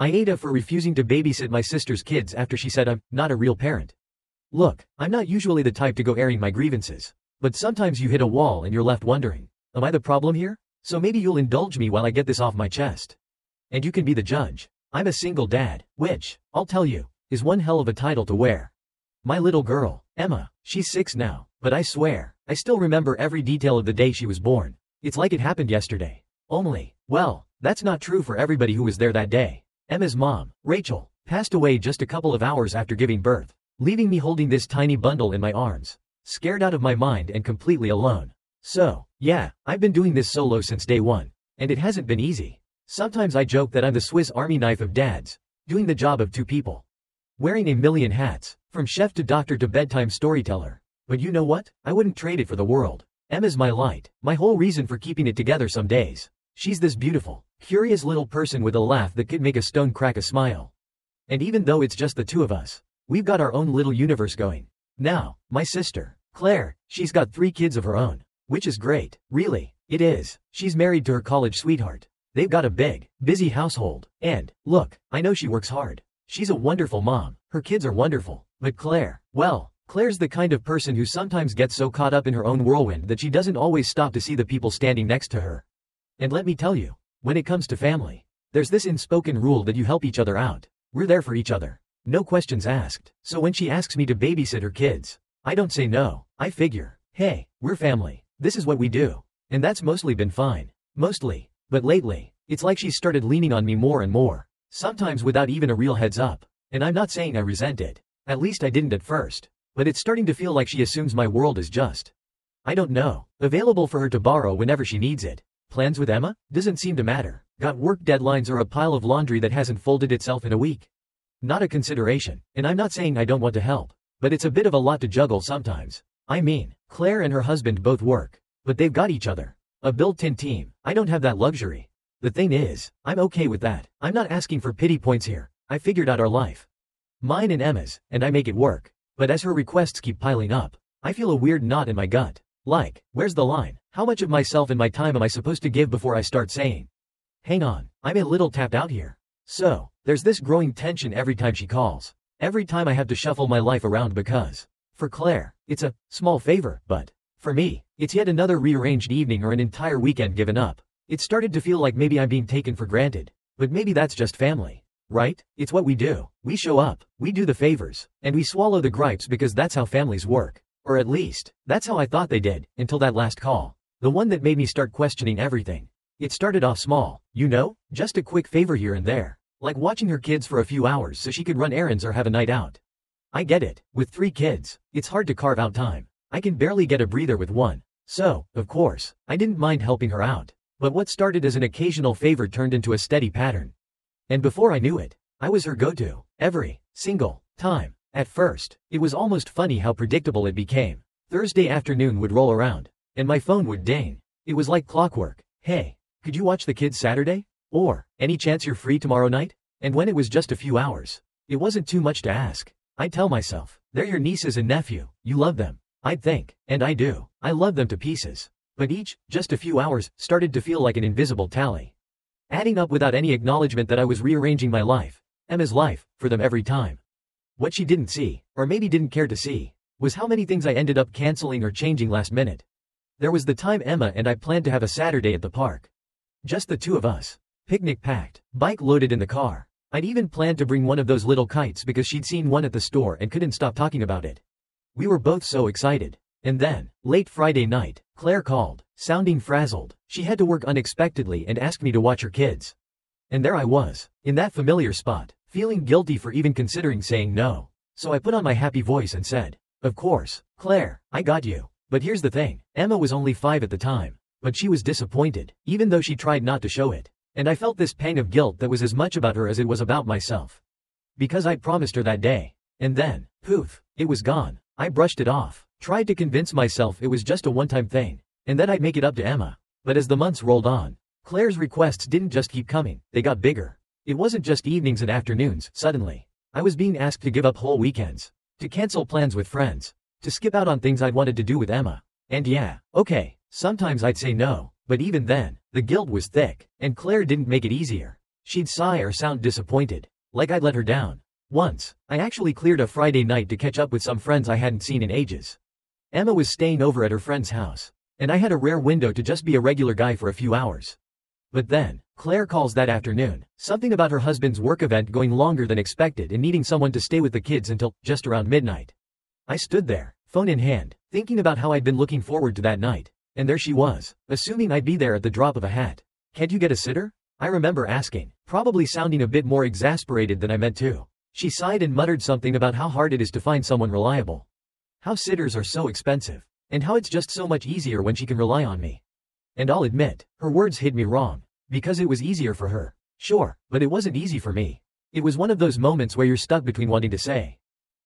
AITA for refusing to babysit my sister's kids after she said I'm not a real parent. Look, I'm not usually the type to go airing my grievances. But sometimes you hit a wall and you're left wondering, am I the problem here? So maybe you'll indulge me while I get this off my chest. And you can be the judge. I'm a single dad, which, I'll tell you, is one hell of a title to wear. My little girl, Emma, she's 6 now, but I swear, I still remember every detail of the day she was born. It's like it happened yesterday. Only, well, that's not true for everybody who was there that day. Emma's mom, Rachel, passed away just a couple of hours after giving birth, leaving me holding this tiny bundle in my arms, scared out of my mind and completely alone. So, yeah, I've been doing this solo since day one, and it hasn't been easy. Sometimes I joke that I'm the Swiss Army knife of dads, doing the job of 2 people. Wearing a million hats, from chef to doctor to bedtime storyteller. But you know what? I wouldn't trade it for the world. Emma's my light, my whole reason for keeping it together some days. She's this beautiful, curious little person with a laugh that could make a stone crack a smile. And even though it's just the 2 of us, we've got our own little universe going. Now, my sister, Claire, she's got 3 kids of her own. Which is great, really, it is. She's married to her college sweetheart. They've got a big, busy household. And, look, I know she works hard. She's a wonderful mom, her kids are wonderful. But Claire, well, Claire's the kind of person who sometimes gets so caught up in her own whirlwind that she doesn't always stop to see the people standing next to her. And let me tell you, when it comes to family, there's this unspoken rule that you help each other out. We're there for each other. No questions asked. So when she asks me to babysit her kids, I don't say no. I figure, hey, we're family. This is what we do. And that's mostly been fine. Mostly. But lately, it's like she's started leaning on me more and more. Sometimes without even a real heads up. And I'm not saying I resent it. At least I didn't at first. But it's starting to feel like she assumes my world is just, I don't know, available for her to borrow whenever she needs it. Plans with Emma? Doesn't seem to matter. Got work deadlines or a pile of laundry that hasn't folded itself in a week? Not a consideration. And I'm not saying I don't want to help. But it's a bit of a lot to juggle sometimes. I mean, Claire and her husband both work. But they've got each other. A built-in team. I don't have that luxury. The thing is, I'm okay with that. I'm not asking for pity points here. I figured out our life. Mine and Emma's, and I make it work. But as her requests keep piling up, I feel a weird knot in my gut. Like, where's the line? How much of myself and my time am I supposed to give before I start saying, hang on, I'm a little tapped out here. So, there's this growing tension every time she calls. Every time I have to shuffle my life around because, for Claire, it's a small favor, but for me, it's yet another rearranged evening or an entire weekend given up. It started to feel like maybe I'm being taken for granted. But maybe that's just family. Right? It's what we do. We show up, we do the favors, and we swallow the gripes because that's how families work. Or at least, that's how I thought they did, until that last call. The one that made me start questioning everything. It started off small, you know? Just a quick favor here and there. Like watching her kids for a few hours so she could run errands or have a night out. I get it. With 3 kids, it's hard to carve out time. I can barely get a breather with one. So, of course, I didn't mind helping her out. But what started as an occasional favor turned into a steady pattern. And before I knew it, I was her go-to, every single time. At first, it was almost funny how predictable it became. Thursday afternoon would roll around, and my phone would ding. It was like clockwork. Hey, could you watch the kids Saturday? Or, any chance you're free tomorrow night? And when it was just a few hours, it wasn't too much to ask. I'd tell myself, they're your nieces and nephew, you love them. I'd think, and I do, I love them to pieces. But each, just a few hours, started to feel like an invisible tally. Adding up without any acknowledgement that I was rearranging my life, Emma's life, for them every time. What she didn't see, or maybe didn't care to see, was how many things I ended up canceling or changing last minute. There was the time Emma and I planned to have a Saturday at the park. Just the 2 of us. Picnic packed, bike loaded in the car. I'd even planned to bring one of those little kites because she'd seen one at the store and couldn't stop talking about it. We were both so excited. And then, late Friday night, Claire called, sounding frazzled. She had to work unexpectedly and asked me to watch her kids. And there I was, in that familiar spot, feeling guilty for even considering saying no. So I put on my happy voice and said, of course, Claire, I got you. But here's the thing, Emma was only 5 at the time. But she was disappointed, even though she tried not to show it. And I felt this pang of guilt that was as much about her as it was about myself. Because I'd promised her that day. And then, poof, it was gone. I brushed it off. Tried to convince myself it was just a one-time thing, and that I'd make it up to Emma. But as the months rolled on, Claire's requests didn't just keep coming, they got bigger. It wasn't just evenings and afternoons, suddenly. I was being asked to give up whole weekends, to cancel plans with friends, to skip out on things I'd wanted to do with Emma. And yeah, okay, sometimes I'd say no, but even then, the guilt was thick, and Claire didn't make it easier. She'd sigh or sound disappointed, like I'd let her down. Once, I actually cleared a Friday night to catch up with some friends I hadn't seen in ages. Emma was staying over at her friend's house, and I had a rare window to just be a regular guy for a few hours. But then, Claire calls that afternoon, something about her husband's work event going longer than expected and needing someone to stay with the kids until just around midnight. I stood there, phone in hand, thinking about how I'd been looking forward to that night, and there she was, assuming I'd be there at the drop of a hat. "Can't you get a sitter?" I remember asking, probably sounding a bit more exasperated than I meant to. She sighed and muttered something about how hard it is to find someone reliable. How sitters are so expensive, and how it's just so much easier when she can rely on me. And I'll admit, her words hit me wrong, because it was easier for her. Sure, but it wasn't easy for me. It was one of those moments where you're stuck between wanting to say,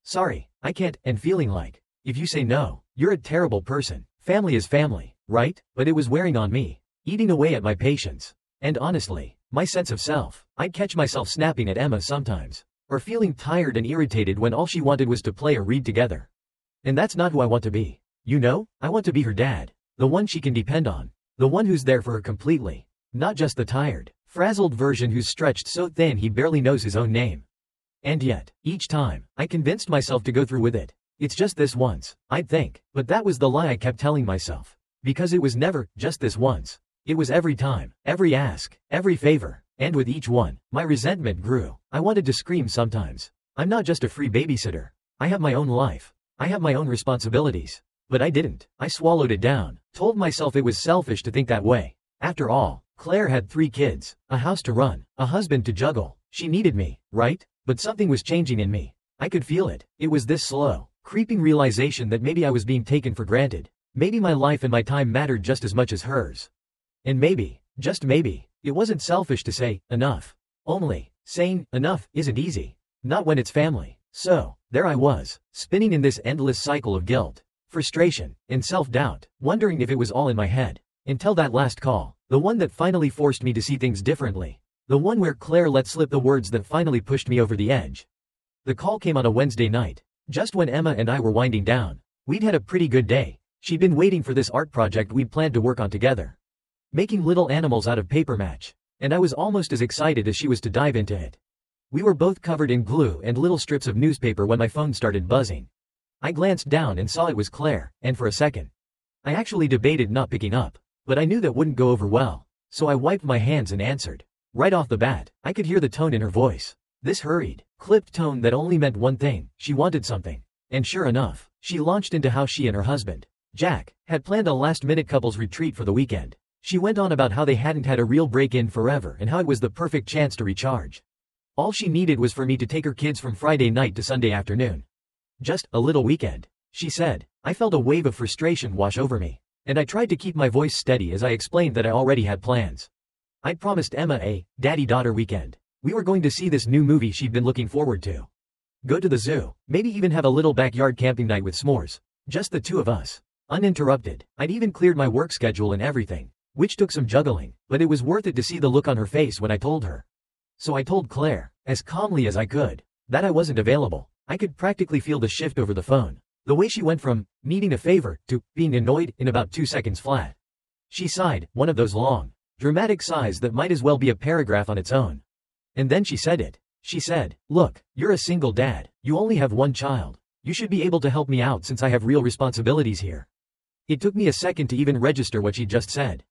"Sorry, I can't," and feeling like, if you say no, you're a terrible person. Family is family, right? But it was wearing on me, eating away at my patience. And honestly, my sense of self. I'd catch myself snapping at Emma sometimes, or feeling tired and irritated when all she wanted was to play or read together. And that's not who I want to be. You know, I want to be her dad, the one she can depend on, the one who's there for her completely, not just the tired, frazzled version who's stretched so thin he barely knows his own name. And yet, each time, I convinced myself to go through with it. It's just this once, I'd think, but that was the lie I kept telling myself. Because it was never just this once. It was every time, every ask, every favor, and with each one, my resentment grew. I wanted to scream sometimes. I'm not just a free babysitter. I have my own life. I have my own responsibilities. But I didn't. I swallowed it down, told myself it was selfish to think that way. After all, Claire had 3 kids, a house to run, a husband to juggle. She needed me, right? But something was changing in me. I could feel it. It was this slow, creeping realization that maybe I was being taken for granted. Maybe my life and my time mattered just as much as hers. And maybe, just maybe, it wasn't selfish to say, enough. Only, saying, enough, isn't easy. Not when it's family. So, there I was, spinning in this endless cycle of guilt, frustration, and self-doubt, wondering if it was all in my head. Until that last call, the one that finally forced me to see things differently. The one where Claire let slip the words that finally pushed me over the edge. The call came on a Wednesday night, just when Emma and I were winding down. We'd had a pretty good day. She'd been waiting for this art project we'd planned to work on together. Making little animals out of paper match. And I was almost as excited as she was to dive into it. We were both covered in glue and little strips of newspaper when my phone started buzzing. I glanced down and saw it was Claire, and for a second, I actually debated not picking up, but I knew that wouldn't go over well, so I wiped my hands and answered. Right off the bat, I could hear the tone in her voice. This hurried, clipped tone that only meant one thing: she wanted something. And sure enough, she launched into how she and her husband, Jack, had planned a last-minute couples retreat for the weekend. She went on about how they hadn't had a real break in forever and how it was the perfect chance to recharge. All she needed was for me to take her kids from Friday night to Sunday afternoon. Just a little weekend, she said. I felt a wave of frustration wash over me, and I tried to keep my voice steady as I explained that I already had plans. I'd promised Emma a daddy-daughter weekend. We were going to see this new movie she'd been looking forward to. Go to the zoo, maybe even have a little backyard camping night with s'mores. Just the 2 of us. Uninterrupted. I'd even cleared my work schedule and everything, which took some juggling, but it was worth it to see the look on her face when I told her. So I told Claire, as calmly as I could, that I wasn't available. I could practically feel the shift over the phone. The way she went from needing a favor to being annoyed in about 2 seconds flat. She sighed, one of those long, dramatic sighs that might as well be a paragraph on its own. And then she said it. She said, "Look, you're a single dad. You only have 1 child. You should be able to help me out since I have real responsibilities here." It took me a second to even register what she'd just said.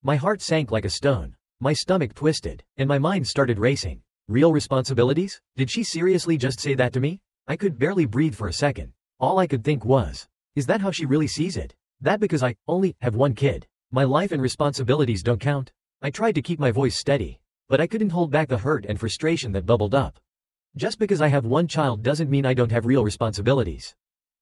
My heart sank like a stone. My stomach twisted, and my mind started racing. Real responsibilities? Did she seriously just say that to me? I could barely breathe for a second. All I could think was, is that how she really sees it? That because I only have 1 kid, my life and responsibilities don't count? I tried to keep my voice steady, but I couldn't hold back the hurt and frustration that bubbled up. Just because I have 1 child doesn't mean I don't have real responsibilities.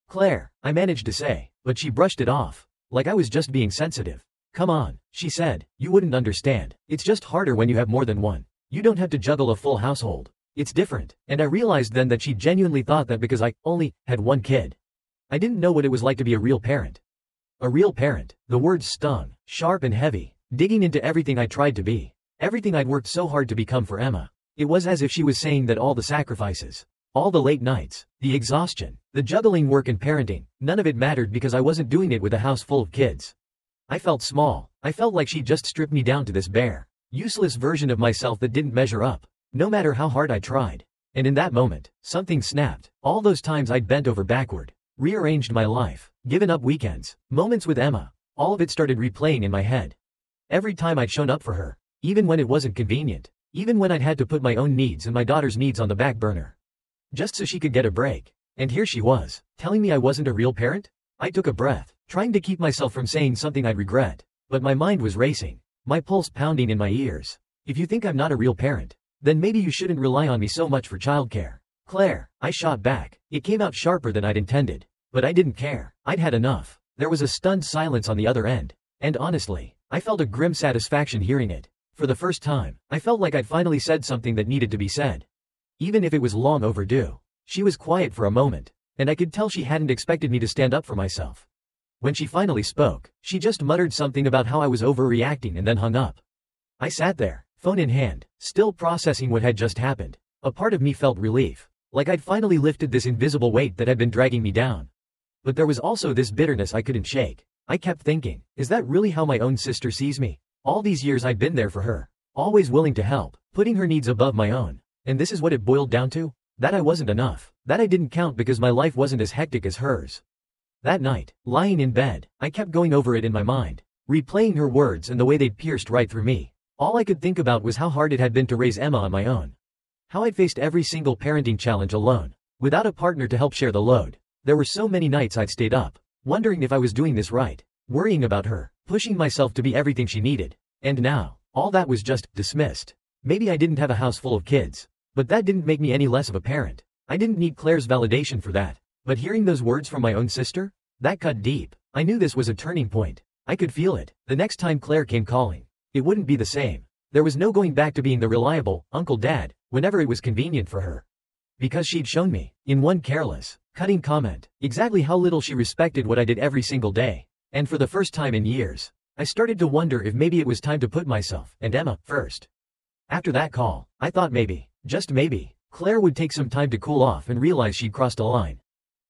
Claire, I managed to say, but she brushed it off, like I was just being sensitive. Come on, she said, you wouldn't understand. It's just harder when you have more than 1. You don't have to juggle a full household. It's different. And I realized then that she genuinely thought that because I only had 1 kid, I didn't know what it was like to be a real parent. A real parent. The words stung, sharp and heavy, digging into everything I tried to be. Everything I'd worked so hard to become for Emma. It was as if she was saying that all the sacrifices, all the late nights, the exhaustion, the juggling work and parenting, none of it mattered because I wasn't doing it with a house full of kids. I felt small. I felt like she just stripped me down to this bare useless version of myself that didn't measure up, no matter how hard I tried. And in that moment, something snapped. All those times I'd bent over backward, rearranged my life, given up weekends, moments with Emma, all of it started replaying in my head. Every time I'd shown up for her, even when it wasn't convenient, even when I'd had to put my own needs and my daughter's needs on the back burner, just so she could get a break. And here she was, telling me I wasn't a real parent? I took a breath, trying to keep myself from saying something I'd regret. But my mind was racing, my pulse pounding in my ears. If you think I'm not a real parent, then maybe you shouldn't rely on me so much for childcare. Claire, I shot back. It came out sharper than I'd intended. But I didn't care. I'd had enough. There was a stunned silence on the other end. And honestly, I felt a grim satisfaction hearing it. For the first time, I felt like I'd finally said something that needed to be said. Even if it was long overdue. She was quiet for a moment, and I could tell she hadn't expected me to stand up for myself. When she finally spoke, she just muttered something about how I was overreacting and then hung up. I sat there, phone in hand, still processing what had just happened. A part of me felt relief, like I'd finally lifted this invisible weight that had been dragging me down. But there was also this bitterness I couldn't shake. I kept thinking, is that really how my own sister sees me? All these years I'd been there for her, always willing to help, putting her needs above my own. And this is what it boiled down to? That I wasn't enough, that I didn't count because my life wasn't as hectic as hers. That night, lying in bed, I kept going over it in my mind, replaying her words and the way they'd pierced right through me. All I could think about was how hard it had been to raise Emma on my own. How I'd faced every single parenting challenge alone, without a partner to help share the load. There were so many nights I'd stayed up, wondering if I was doing this right, worrying about her, pushing myself to be everything she needed. And now, all that was just dismissed. Maybe I didn't have a house full of kids, but that didn't make me any less of a parent. I didn't need Claire's validation for that. But hearing those words from my own sister, that cut deep. I knew this was a turning point. I could feel it. The next time Claire came calling, it wouldn't be the same. There was no going back to being the reliable Uncle Dad whenever it was convenient for her. Because she'd shown me, in one careless, cutting comment, exactly how little she respected what I did every single day. And for the first time in years, I started to wonder if maybe it was time to put myself and Emma first. After that call, I thought maybe, just maybe, Claire would take some time to cool off and realize she'd crossed a line.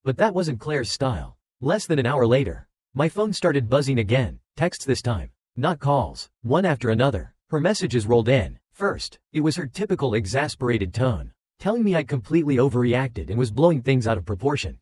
But that wasn't Claire's style. Less than an hour later, my phone started buzzing again, texts this time, not calls, one after another. Her messages rolled in. First, it was her typical exasperated tone, telling me I'd completely overreacted and was blowing things out of proportion.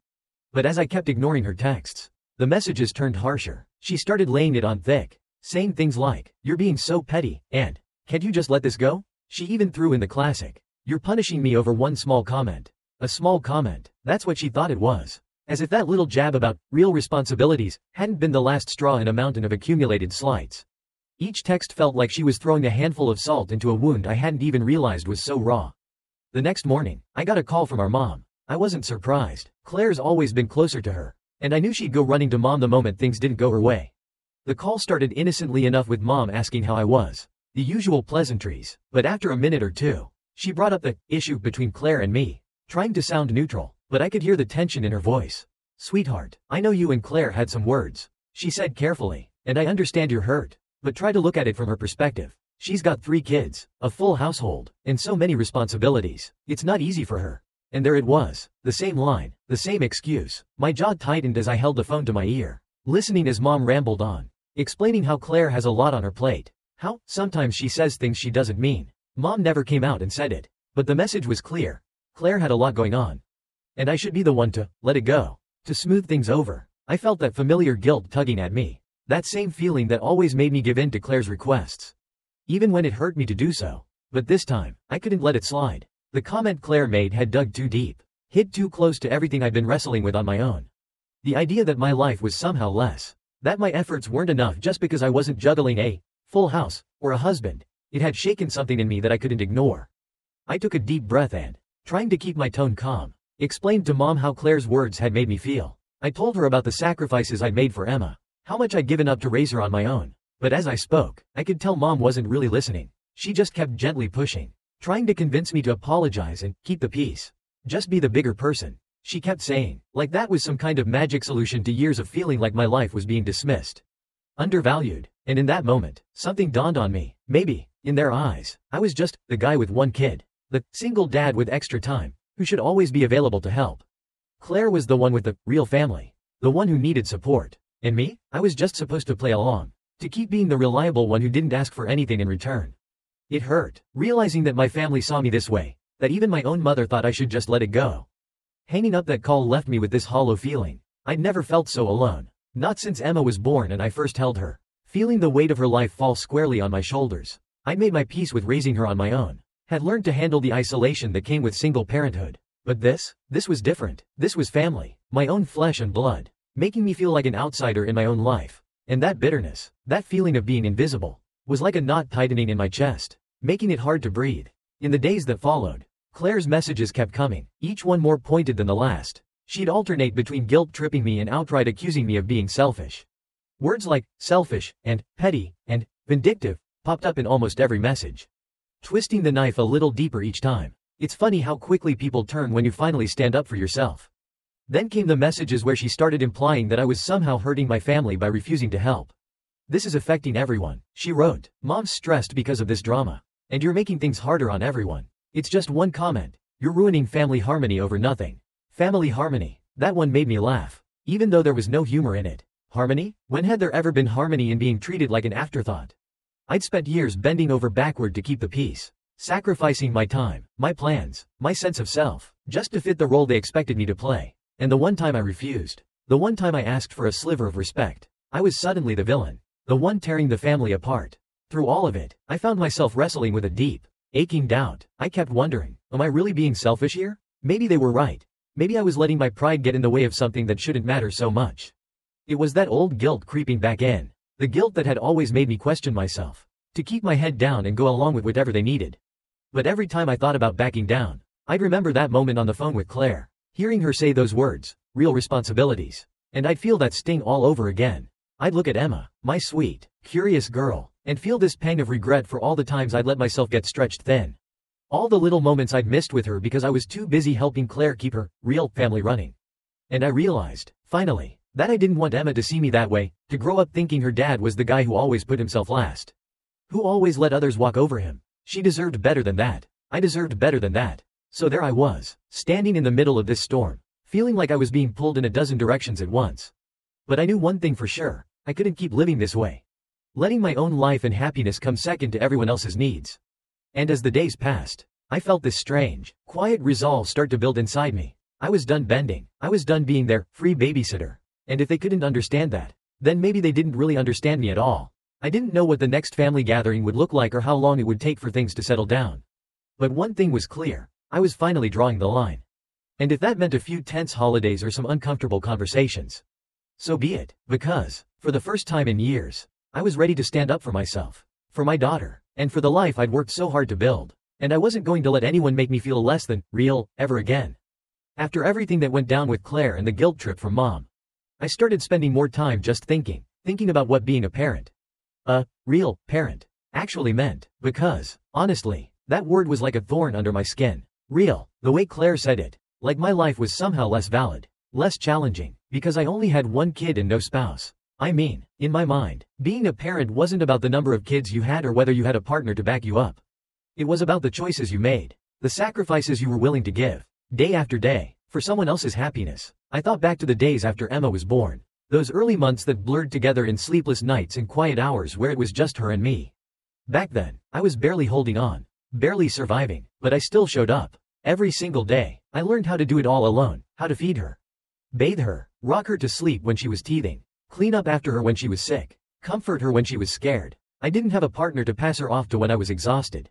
But as I kept ignoring her texts, the messages turned harsher. She started laying it on thick, saying things like, "You're being so petty," and, "Can't you just let this go?" She even threw in the classic, "You're punishing me over one small comment." A small comment, that's what she thought it was. As if that little jab about real responsibilities hadn't been the last straw in a mountain of accumulated slights. Each text felt like she was throwing a handful of salt into a wound I hadn't even realized was so raw. The next morning, I got a call from our mom. I wasn't surprised. Claire's always been closer to her, and I knew she'd go running to mom the moment things didn't go her way. The call started innocently enough with mom asking how I was. The usual pleasantries, but after a minute or two, she brought up the issue between Claire and me, trying to sound neutral, but I could hear the tension in her voice. "Sweetheart, I know you and Claire had some words," she said carefully, "and I understand you're hurt, but try to look at it from her perspective. She's got 3 kids, a full household, and so many responsibilities. It's not easy for her." And there it was, the same line, the same excuse. My jaw tightened as I held the phone to my ear, listening as mom rambled on, explaining how Claire has a lot on her plate, how sometimes she says things she doesn't mean. Mom never came out and said it, but the message was clear. Claire had a lot going on, and I should be the one to let it go, to smooth things over. I felt that familiar guilt tugging at me, that same feeling that always made me give in to Claire's requests, even when it hurt me to do so. But this time, I couldn't let it slide. The comment Claire made had dug too deep, hit too close to everything I'd been wrestling with on my own. The idea that my life was somehow less, that my efforts weren't enough just because I wasn't juggling a full house or a husband, it had shaken something in me that I couldn't ignore. I took a deep breath and, trying to keep my tone calm, explained to mom how Claire's words had made me feel. I told her about the sacrifices I'd made for Emma, how much I'd given up to raise her on my own. But as I spoke, I could tell mom wasn't really listening. She just kept gently pushing, trying to convince me to apologize and keep the peace. Just be the bigger person, she kept saying, like that was some kind of magic solution to years of feeling like my life was being dismissed, undervalued. And in that moment, something dawned on me. Maybe, in their eyes, I was just the guy with 1 kid, the single dad with extra time, who should always be available to help. Claire was the one with the real family, the one who needed support. And me? I was just supposed to play along, to keep being the reliable one who didn't ask for anything in return. It hurt, realizing that my family saw me this way, that even my own mother thought I should just let it go. Hanging up that call left me with this hollow feeling. I'd never felt so alone. Not since Emma was born and I first held her. Feeling the weight of her life fall squarely on my shoulders. I'd made my peace with raising her on my own. Had learned to handle the isolation that came with single parenthood. But this was different. This was family. My own flesh and blood. Making me feel like an outsider in my own life. And that bitterness, that feeling of being invisible, was like a knot tightening in my chest, making it hard to breathe. In the days that followed, Claire's messages kept coming, each one more pointed than the last. She'd alternate between guilt-tripping me and outright accusing me of being selfish. Words like selfish and petty and vindictive popped up in almost every message, twisting the knife a little deeper each time. It's funny how quickly people turn when you finally stand up for yourself. Then came the messages where she started implying that I was somehow hurting my family by refusing to help. This is affecting everyone, she wrote. Mom's stressed because of this drama. And you're making things harder on everyone. It's just one comment. You're ruining family harmony over nothing. Family harmony. That one made me laugh, even though there was no humor in it. Harmony? When had there ever been harmony in being treated like an afterthought? I'd spent years bending over backward to keep the peace, sacrificing my time, my plans, my sense of self, just to fit the role they expected me to play. And the one time I refused, the one time I asked for a sliver of respect, I was suddenly the villain, the one tearing the family apart. Through all of it, I found myself wrestling with a deep, aching doubt. I kept wondering, am I really being selfish here? Maybe they were right. Maybe I was letting my pride get in the way of something that shouldn't matter so much. It was that old guilt creeping back in. The guilt that had always made me question myself. To keep my head down and go along with whatever they needed. But every time I thought about backing down, I'd remember that moment on the phone with Claire. Hearing her say those words, real responsibilities. And I'd feel that sting all over again. I'd look at Emma, my sweet, curious girl, and feel this pang of regret for all the times I'd let myself get stretched thin. All the little moments I'd missed with her because I was too busy helping Claire keep her real family running. And I realized, finally, that I didn't want Emma to see me that way, to grow up thinking her dad was the guy who always put himself last. Who always let others walk over him. She deserved better than that. I deserved better than that. So there I was, standing in the middle of this storm, feeling like I was being pulled in a dozen directions at once. But I knew one thing for sure, I couldn't keep living this way. Letting my own life and happiness come second to everyone else's needs. And as the days passed, I felt this strange, quiet resolve start to build inside me. I was done bending. I was done being their free babysitter. And if they couldn't understand that, then maybe they didn't really understand me at all. I didn't know what the next family gathering would look like or how long it would take for things to settle down. But one thing was clear, I was finally drawing the line. And if that meant a few tense holidays or some uncomfortable conversations, so be it, because, for the first time in years, I was ready to stand up for myself, for my daughter, and for the life I'd worked so hard to build. And I wasn't going to let anyone make me feel less than real, ever again. After everything that went down with Claire and the guilt trip from Mom, I started spending more time just thinking about what being a parent, a real parent, actually meant, because, honestly, that word was like a thorn under my skin. Real, the way Claire said it, like my life was somehow less valid, less challenging, because I only had one kid and no spouse. I mean, in my mind, being a parent wasn't about the number of kids you had or whether you had a partner to back you up. It was about the choices you made, the sacrifices you were willing to give, day after day, for someone else's happiness. I thought back to the days after Emma was born. Those early months that blurred together in sleepless nights and quiet hours where it was just her and me. Back then, I was barely holding on, barely surviving, but I still showed up. Every single day, I learned how to do it all alone, how to feed her, bathe her, rock her to sleep when she was teething, clean up after her when she was sick, comfort her when she was scared. I didn't have a partner to pass her off to when I was exhausted.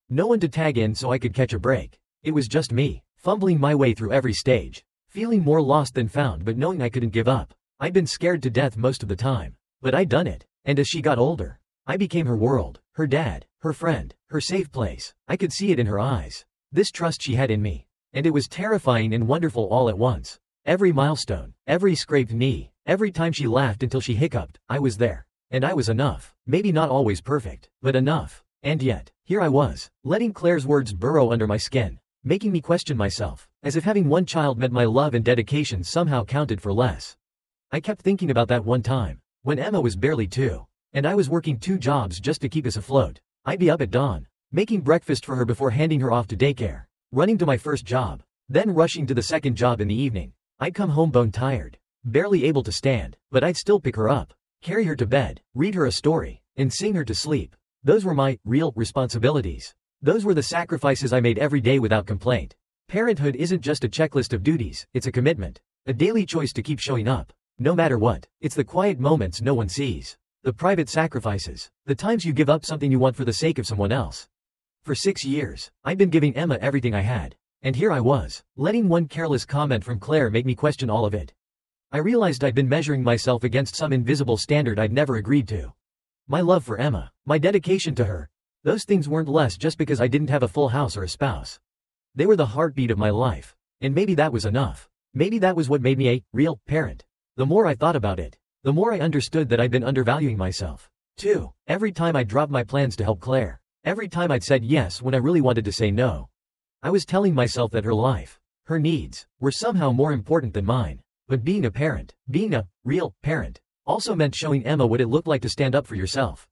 No one to tag in so I could catch a break. It was just me, fumbling my way through every stage, feeling more lost than found but knowing I couldn't give up. I'd been scared to death most of the time, but I'd done it. And as she got older, I became her world, her dad, her friend, her safe place. I could see it in her eyes, this trust she had in me. And it was terrifying and wonderful all at once. Every milestone, every scraped knee, every time she laughed until she hiccuped, I was there. And I was enough. Maybe not always perfect, but enough. And yet, here I was, letting Claire's words burrow under my skin, making me question myself, as if having one child meant my love and dedication somehow counted for less. I kept thinking about that one time, when Emma was barely 2, and I was working 2 jobs just to keep us afloat. I'd be up at dawn, making breakfast for her before handing her off to daycare, running to my first job, then rushing to the second job in the evening. I'd come home bone tired, barely able to stand, but I'd still pick her up, carry her to bed, read her a story, and sing her to sleep. Those were my real responsibilities. Those were the sacrifices I made every day without complaint. Parenthood isn't just a checklist of duties, it's a commitment. A daily choice to keep showing up. No matter what. It's the quiet moments no one sees. The private sacrifices. The times you give up something you want for the sake of someone else. For 6 years, I'd been giving Emma everything I had. And here I was, letting one careless comment from Claire make me question all of it. I realized I'd been measuring myself against some invisible standard I'd never agreed to. My love for Emma, my dedication to her, those things weren't less just because I didn't have a full house or a spouse. They were the heartbeat of my life. And maybe that was enough. Maybe that was what made me a real parent. The more I thought about it, the more I understood that I'd been undervaluing myself. 2. Every time I dropped my plans to help Claire, every time I'd said yes when I really wanted to say no, I was telling myself that her life, her needs, were somehow more important than mine. But being a parent, being a real parent, also meant showing Emma what it looked like to stand up for yourself.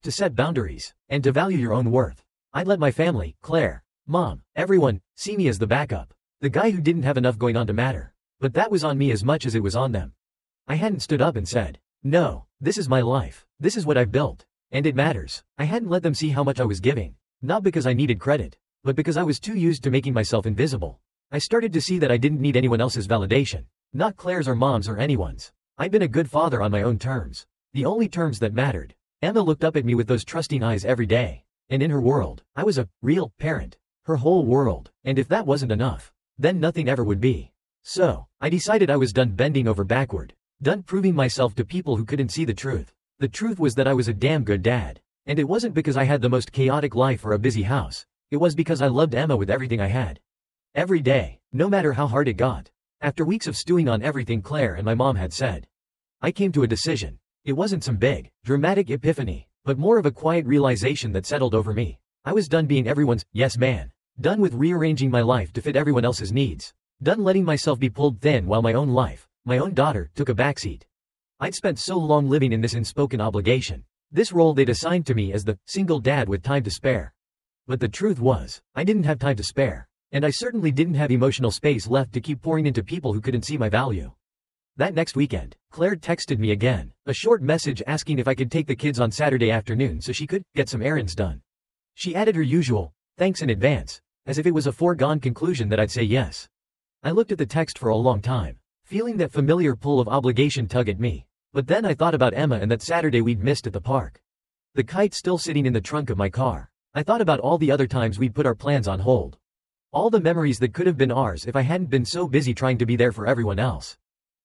To set boundaries, and to value your own worth. I'd let my family, Claire, Mom, everyone, see me as the backup. The guy who didn't have enough going on to matter. But that was on me as much as it was on them. I hadn't stood up and said, no, this is my life, this is what I've built. And it matters. I hadn't let them see how much I was giving. Not because I needed credit, but because I was too used to making myself invisible. I started to see that I didn't need anyone else's validation. Not Claire's or Mom's or anyone's. I'd been a good father on my own terms. The only terms that mattered. Emma looked up at me with those trusting eyes every day. And in her world, I was a real parent. Her whole world. And if that wasn't enough, then nothing ever would be. So, I decided I was done bending over backward. Done proving myself to people who couldn't see the truth. The truth was that I was a damn good dad. And it wasn't because I had the most chaotic life or a busy house. It was because I loved Emma with everything I had. Every day, no matter how hard it got. After weeks of stewing on everything Claire and my mom had said, I came to a decision. It wasn't some big, dramatic epiphany, but more of a quiet realization that settled over me. I was done being everyone's yes man. Done with rearranging my life to fit everyone else's needs. Done letting myself be pulled thin while my own life, my own daughter, took a backseat. I'd spent so long living in this unspoken obligation. This role they'd assigned to me as the single dad with time to spare. But the truth was, I didn't have time to spare. And I certainly didn't have emotional space left to keep pouring into people who couldn't see my value. That next weekend, Claire texted me again, a short message asking if I could take the kids on Saturday afternoon so she could get some errands done. She added her usual, thanks in advance, as if it was a foregone conclusion that I'd say yes. I looked at the text for a long time, feeling that familiar pull of obligation tug at me. But then I thought about Emma and that Saturday we'd missed at the park. The kite still sitting in the trunk of my car. I thought about all the other times we'd put our plans on hold. All the memories that could have been ours if I hadn't been so busy trying to be there for everyone else.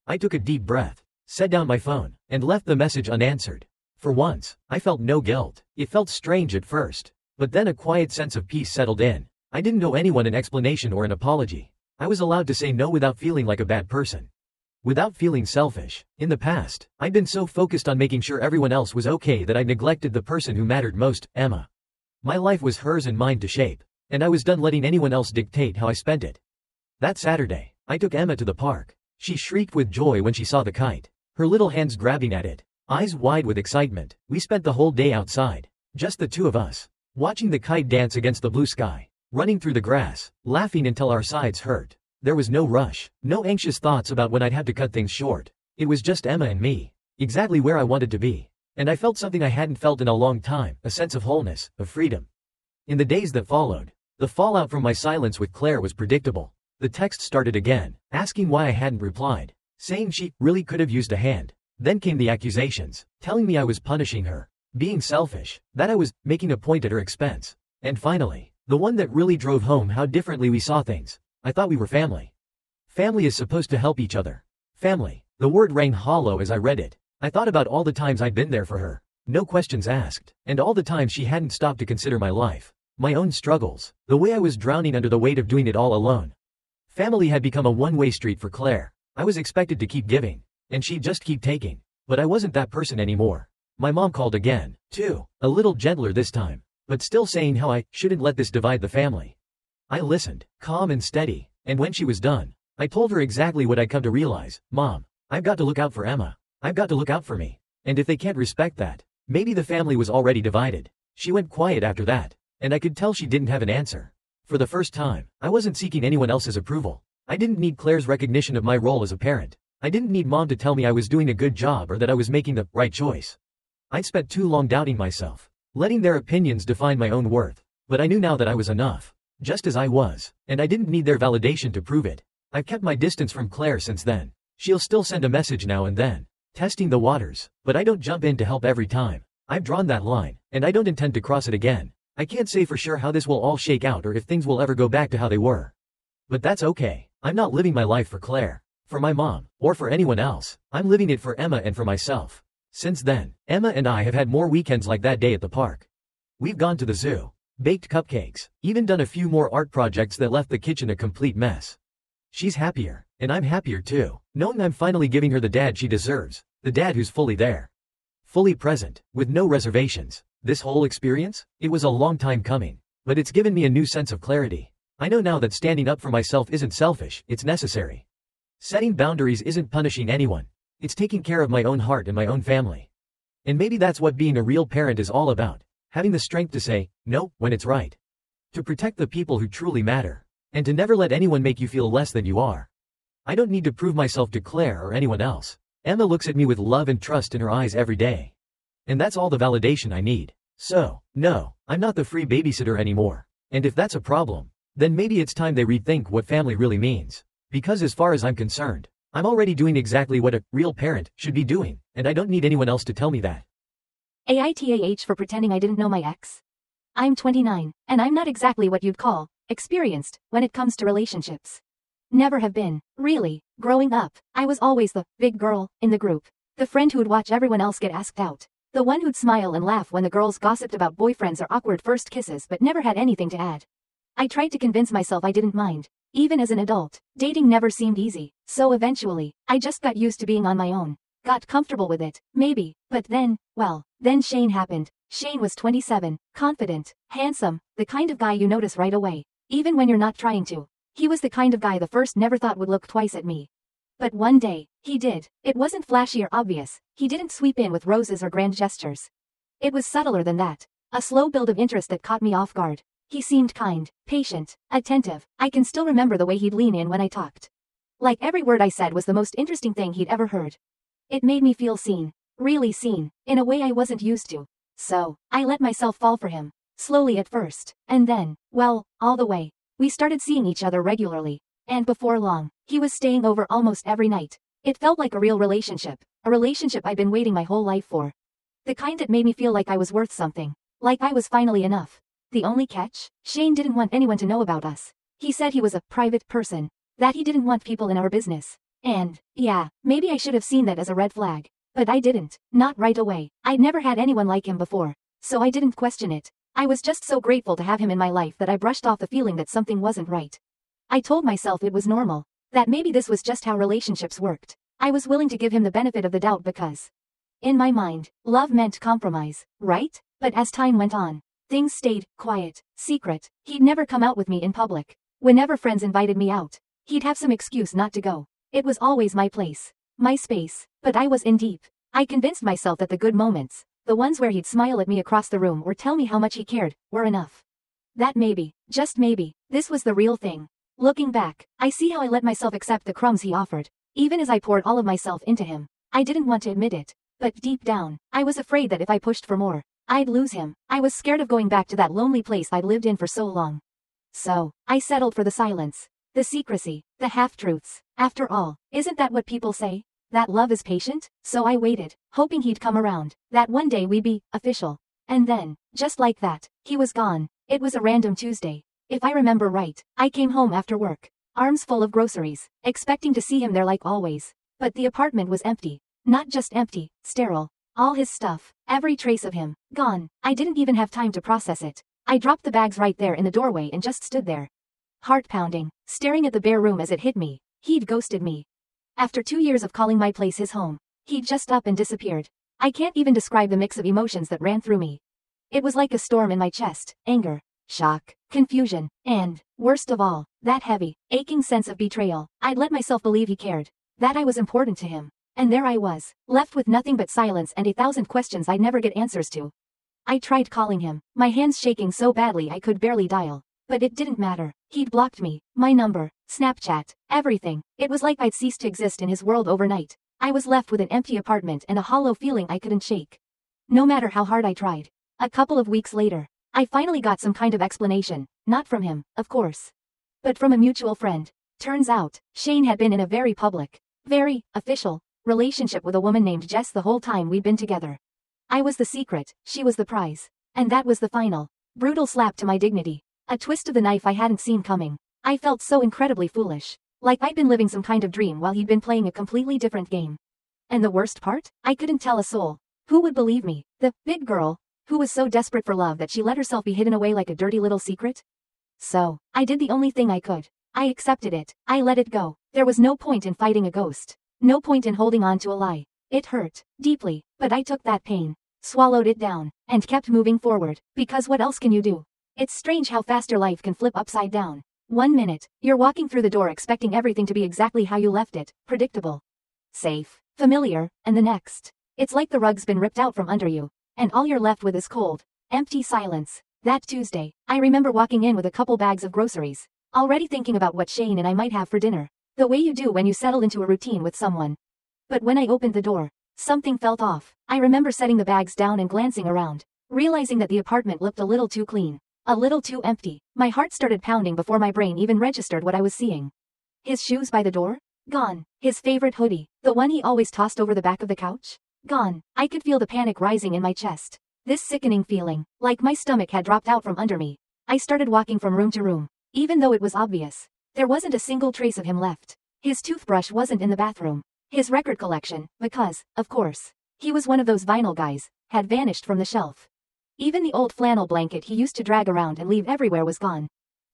I took a deep breath, set down my phone, and left the message unanswered. For once, I felt no guilt. It felt strange at first, but then a quiet sense of peace settled in. I didn't owe anyone an explanation or an apology. I was allowed to say no without feeling like a bad person. Without feeling selfish. In the past, I'd been so focused on making sure everyone else was okay that I neglected the person who mattered most, Emma. My life was hers and mine to shape. And I was done letting anyone else dictate how I spent it. That Saturday, I took Emma to the park. She shrieked with joy when she saw the kite, her little hands grabbing at it, eyes wide with excitement. We spent the whole day outside, just the two of us, watching the kite dance against the blue sky, running through the grass, laughing until our sides hurt. There was no rush, no anxious thoughts about when I'd have to cut things short. It was just Emma and me, exactly where I wanted to be. And I felt something I hadn't felt in a long time, a sense of wholeness, of freedom. In the days that followed, the fallout from my silence with Claire was predictable. The text started again, asking why I hadn't replied, saying she really could have used a hand. Then came the accusations, telling me I was punishing her, being selfish, that I was making a point at her expense. And finally, the one that really drove home how differently we saw things. I thought we were family. Family is supposed to help each other. Family. The word rang hollow as I read it. I thought about all the times I'd been there for her, no questions asked, and all the times she hadn't stopped to consider my life. My own struggles, the way I was drowning under the weight of doing it all alone. Family had become a one-way street for Claire. I was expected to keep giving, and she'd just keep taking. But I wasn't that person anymore. My mom called again, too, a little gentler this time, but still saying how I shouldn't let this divide the family. I listened, calm and steady, and when she was done, I told her exactly what I'd come to realize. Mom, I've got to look out for Emma. I've got to look out for me. And if they can't respect that, maybe the family was already divided. She went quiet after that. And I could tell she didn't have an answer. For the first time, I wasn't seeking anyone else's approval. I didn't need Claire's recognition of my role as a parent. I didn't need Mom to tell me I was doing a good job or that I was making the right choice. I'd spent too long doubting myself, letting their opinions define my own worth. But I knew now that I was enough, just as I was, and I didn't need their validation to prove it. I've kept my distance from Claire since then. She'll still send a message now and then, testing the waters, but I don't jump in to help every time. I've drawn that line, and I don't intend to cross it again. I can't say for sure how this will all shake out or if things will ever go back to how they were. But that's okay. I'm not living my life for Claire, for my mom, or for anyone else. I'm living it for Emma and for myself. Since then, Emma and I have had more weekends like that day at the park. We've gone to the zoo, baked cupcakes, even done a few more art projects that left the kitchen a complete mess. She's happier, and I'm happier too, knowing I'm finally giving her the dad she deserves, the dad who's fully there. Fully present, with no reservations. This whole experience? It was a long time coming, but it's given me a new sense of clarity. I know now that standing up for myself isn't selfish, it's necessary. Setting boundaries isn't punishing anyone. It's taking care of my own heart and my own family. And maybe that's what being a real parent is all about. Having the strength to say, no, when it's right. To protect the people who truly matter. And to never let anyone make you feel less than you are. I don't need to prove myself to Claire or anyone else. Emma looks at me with love and trust in her eyes every day. And that's all the validation I need. So, no, I'm not the free babysitter anymore. And if that's a problem, then maybe it's time they rethink what family really means. Because as far as I'm concerned, I'm already doing exactly what a real parent should be doing, and I don't need anyone else to tell me that. AITAH for pretending I didn't know my ex. I'm 29, and I'm not exactly what you'd call experienced when it comes to relationships. Never have been, really. Growing up, I was always the big girl in the group, the friend who'd watch everyone else get asked out, the one who'd smile and laugh when the girls gossiped about boyfriends or awkward first kisses but never had anything to add. I tried to convince myself I didn't mind. Even as an adult, dating never seemed easy, so eventually, I just got used to being on my own. Got comfortable with it, maybe, but then, well, then Shane happened. Shane was 27, confident, handsome, the kind of guy you notice right away, even when you're not trying to. He was the kind of guy the first never thought would look twice at me. But one day, he did. It wasn't flashy or obvious. He didn't sweep in with roses or grand gestures. It was subtler than that. A slow build of interest that caught me off guard. He seemed kind, patient, attentive. I can still remember the way he'd lean in when I talked. Like every word I said was the most interesting thing he'd ever heard. It made me feel seen. Really seen, in a way I wasn't used to. So, I let myself fall for him. Slowly at first, and then, well, all the way. We started seeing each other regularly. And before long, he was staying over almost every night. It felt like a real relationship. A relationship I'd been waiting my whole life for. The kind that made me feel like I was worth something. Like I was finally enough. The only catch? Shane didn't want anyone to know about us. He said he was a private person. That he didn't want people in our business. And, yeah, maybe I should have seen that as a red flag. But I didn't. Not right away. I'd never had anyone like him before. So I didn't question it. I was just so grateful to have him in my life that I brushed off the feeling that something wasn't right. I told myself it was normal. That maybe this was just how relationships worked. I was willing to give him the benefit of the doubt because, in my mind, love meant compromise, right? But as time went on, things stayed quiet, secret. He'd never come out with me in public. Whenever friends invited me out, he'd have some excuse not to go. It was always my place, my space, but I was in deep. I convinced myself that the good moments, the ones where he'd smile at me across the room or tell me how much he cared, were enough. That maybe, just maybe, this was the real thing. Looking back, I see how I let myself accept the crumbs he offered, even as I poured all of myself into him. I didn't want to admit it, but deep down, I was afraid that if I pushed for more, I'd lose him. I was scared of going back to that lonely place I'd lived in for so long. So, I settled for the silence, the secrecy, the half-truths. After all, isn't that what people say? That love is patient? So I waited, hoping he'd come around, that one day we'd be official. And then, just like that, he was gone. It was a random Tuesday. If I remember right, I came home after work, arms full of groceries, expecting to see him there like always. But the apartment was empty. Not just empty, sterile. All his stuff, every trace of him, gone. I didn't even have time to process it. I dropped the bags right there in the doorway and just stood there. Heart pounding, staring at the bare room as it hit me. He'd ghosted me. After 2 years of calling my place his home, he'd just up and disappeared. I can't even describe the mix of emotions that ran through me. It was like a storm in my chest, anger, shock, confusion, and, worst of all, that heavy, aching sense of betrayal. I'd let myself believe he cared, that I was important to him. And there I was, left with nothing but silence and 1,000 questions I'd never get answers to. I tried calling him, my hands shaking so badly I could barely dial. But it didn't matter. He'd blocked me, my number, Snapchat, everything. It was like I'd ceased to exist in his world overnight. I was left with an empty apartment and a hollow feeling I couldn't shake. No matter how hard I tried, A couple of weeks later, I finally got some kind of explanation, not from him, of course, but from a mutual friend. Turns out, Shane had been in a very public, very official relationship with a woman named Jess the whole time we'd been together. I was the secret, she was the prize. And that was the final, brutal slap to my dignity. A twist of the knife I hadn't seen coming. I felt so incredibly foolish. Like I'd been living some kind of dream while he'd been playing a completely different game. And the worst part? I couldn't tell a soul. Who would believe me? The big girl, who was so desperate for love that she let herself be hidden away like a dirty little secret? So, I did the only thing I could. I accepted it. I let it go. There was no point in fighting a ghost. No point in holding on to a lie. It hurt, deeply, but I took that pain, swallowed it down, and kept moving forward, because what else can you do? It's strange how fast your life can flip upside down. 1 minute, you're walking through the door expecting everything to be exactly how you left it, predictable, safe, familiar, and the next, it's like the rug's been ripped out from under you, and all you're left with is cold, empty silence. That Tuesday, I remember walking in with a couple bags of groceries, already thinking about what Shane and I might have for dinner, the way you do when you settle into a routine with someone. But when I opened the door, something felt off. I remember setting the bags down and glancing around, realizing that the apartment looked a little too clean, a little too empty. My heart started pounding before my brain even registered what I was seeing. His shoes by the door? Gone. His favorite hoodie, the one he always tossed over the back of the couch? Gone. I could feel the panic rising in my chest. This sickening feeling, like my stomach had dropped out from under me. I started walking from room to room, even though it was obvious. There wasn't a single trace of him left. His toothbrush wasn't in the bathroom. His record collection, because, of course, he was one of those vinyl guys, had vanished from the shelf. Even the old flannel blanket he used to drag around and leave everywhere was gone.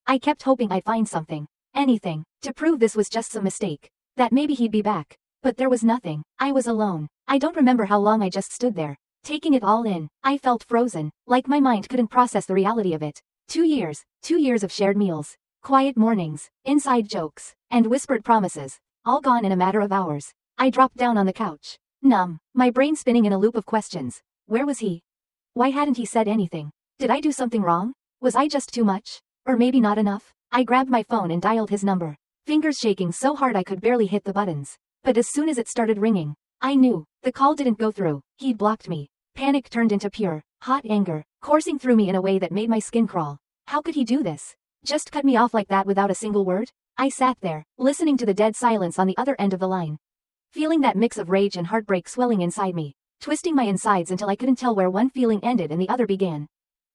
I kept hoping I'd find something, anything, to prove this was just some mistake, that maybe he'd be back. But there was nothing. I was alone. I don't remember how long I just stood there, taking it all in. I felt frozen, like my mind couldn't process the reality of it. 2 years, 2 years of shared meals, quiet mornings, inside jokes, and whispered promises, all gone in a matter of hours. I dropped down on the couch, numb, my brain spinning in a loop of questions. Where was he? Why hadn't he said anything? Did I do something wrong? Was I just too much? Or maybe not enough? I grabbed my phone and dialed his number, fingers shaking so hard I could barely hit the buttons. But as soon as it started ringing, I knew, the call didn't go through. He'd blocked me. Panic turned into pure, hot anger, coursing through me in a way that made my skin crawl. How could he do this? Just cut me off like that without a single word? I sat there, listening to the dead silence on the other end of the line, feeling that mix of rage and heartbreak swelling inside me, twisting my insides until I couldn't tell where one feeling ended and the other began.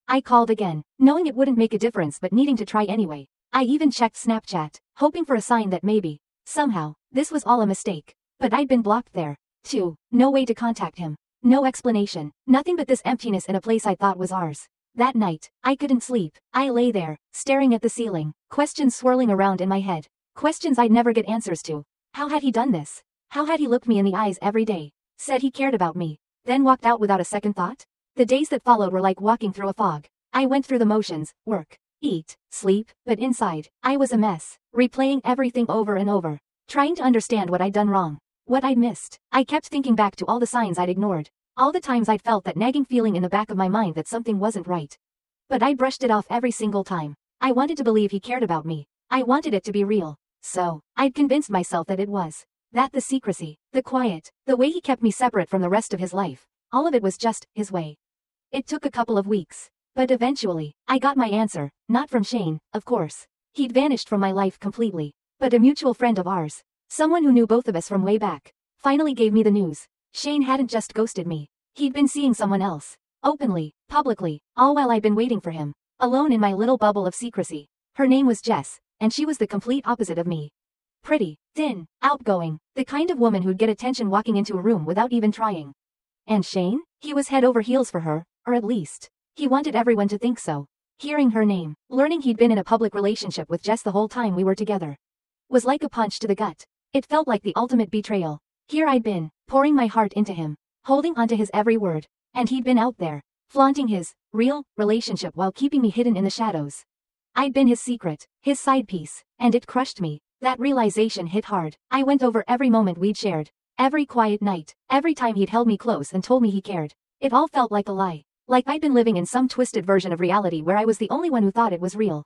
I called again, knowing it wouldn't make a difference but needing to try anyway. I even checked Snapchat, hoping for a sign that maybe, somehow, this was all a mistake. But I'd been blocked there, too. No way to contact him. No explanation. Nothing but this emptiness in a place I thought was ours. That night, I couldn't sleep. I lay there, staring at the ceiling, questions swirling around in my head. Questions I'd never get answers to. How had he done this? How had he looked me in the eyes every day, said he cared about me, then walked out without a second thought? The days that followed were like walking through a fog. I went through the motions, work, eat, sleep, but inside, I was a mess, replaying everything over and over, trying to understand what I'd done wrong, what I'd missed. I kept thinking back to all the signs I'd ignored, all the times I'd felt that nagging feeling in the back of my mind that something wasn't right. But I brushed it off every single time. I wanted to believe he cared about me. I wanted it to be real. So, I'd convinced myself that it was. That the secrecy, the quiet, the way he kept me separate from the rest of his life, all of it was just his way. It took a couple of weeks, but eventually, I got my answer, not from Shane, of course. He'd vanished from my life completely, but a mutual friend of ours, someone who knew both of us from way back, finally gave me the news. Shane hadn't just ghosted me. He'd been seeing someone else, openly, publicly, all while I'd been waiting for him, alone in my little bubble of secrecy. Her name was Jess, and she was the complete opposite of me. Pretty, thin, outgoing, the kind of woman who'd get attention walking into a room without even trying. And Shane? He was head over heels for her, or at least, he wanted everyone to think so. Hearing her name, learning he'd been in a public relationship with Jess the whole time we were together, was like a punch to the gut. It felt like the ultimate betrayal. Here I'd been, pouring my heart into him, holding onto his every word, and he'd been out there, flaunting his real relationship while keeping me hidden in the shadows. I'd been his secret, his side piece, and it crushed me. That realization hit hard. I went over every moment we'd shared, every quiet night, every time he'd held me close and told me he cared. It all felt like a lie, like I'd been living in some twisted version of reality where I was the only one who thought it was real.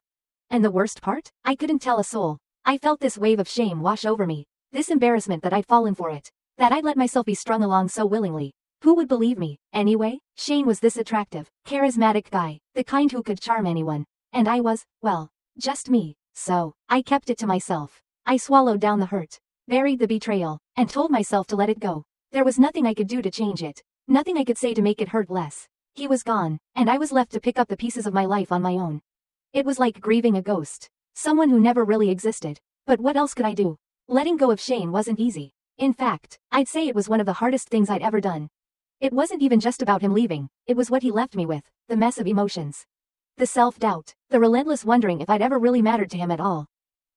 And the worst part? I couldn't tell a soul. I felt this wave of shame wash over me, this embarrassment that I'd fallen for it, that I'd let myself be strung along so willingly, Who would believe me? Anyway, Shane was this attractive, charismatic guy, the kind who could charm anyone. And I was, well, just me. So, I kept it to myself. I swallowed down the hurt, buried the betrayal, and told myself to let it go. There was nothing I could do to change it. Nothing I could say to make it hurt less. He was gone, and I was left to pick up the pieces of my life on my own. It was like grieving a ghost. Someone who never really existed. But what else could I do? Letting go of Shane wasn't easy. In fact, I'd say it was one of the hardest things I'd ever done. It wasn't even just about him leaving, it was what he left me with, the mess of emotions. The self-doubt, the relentless wondering if I'd ever really mattered to him at all.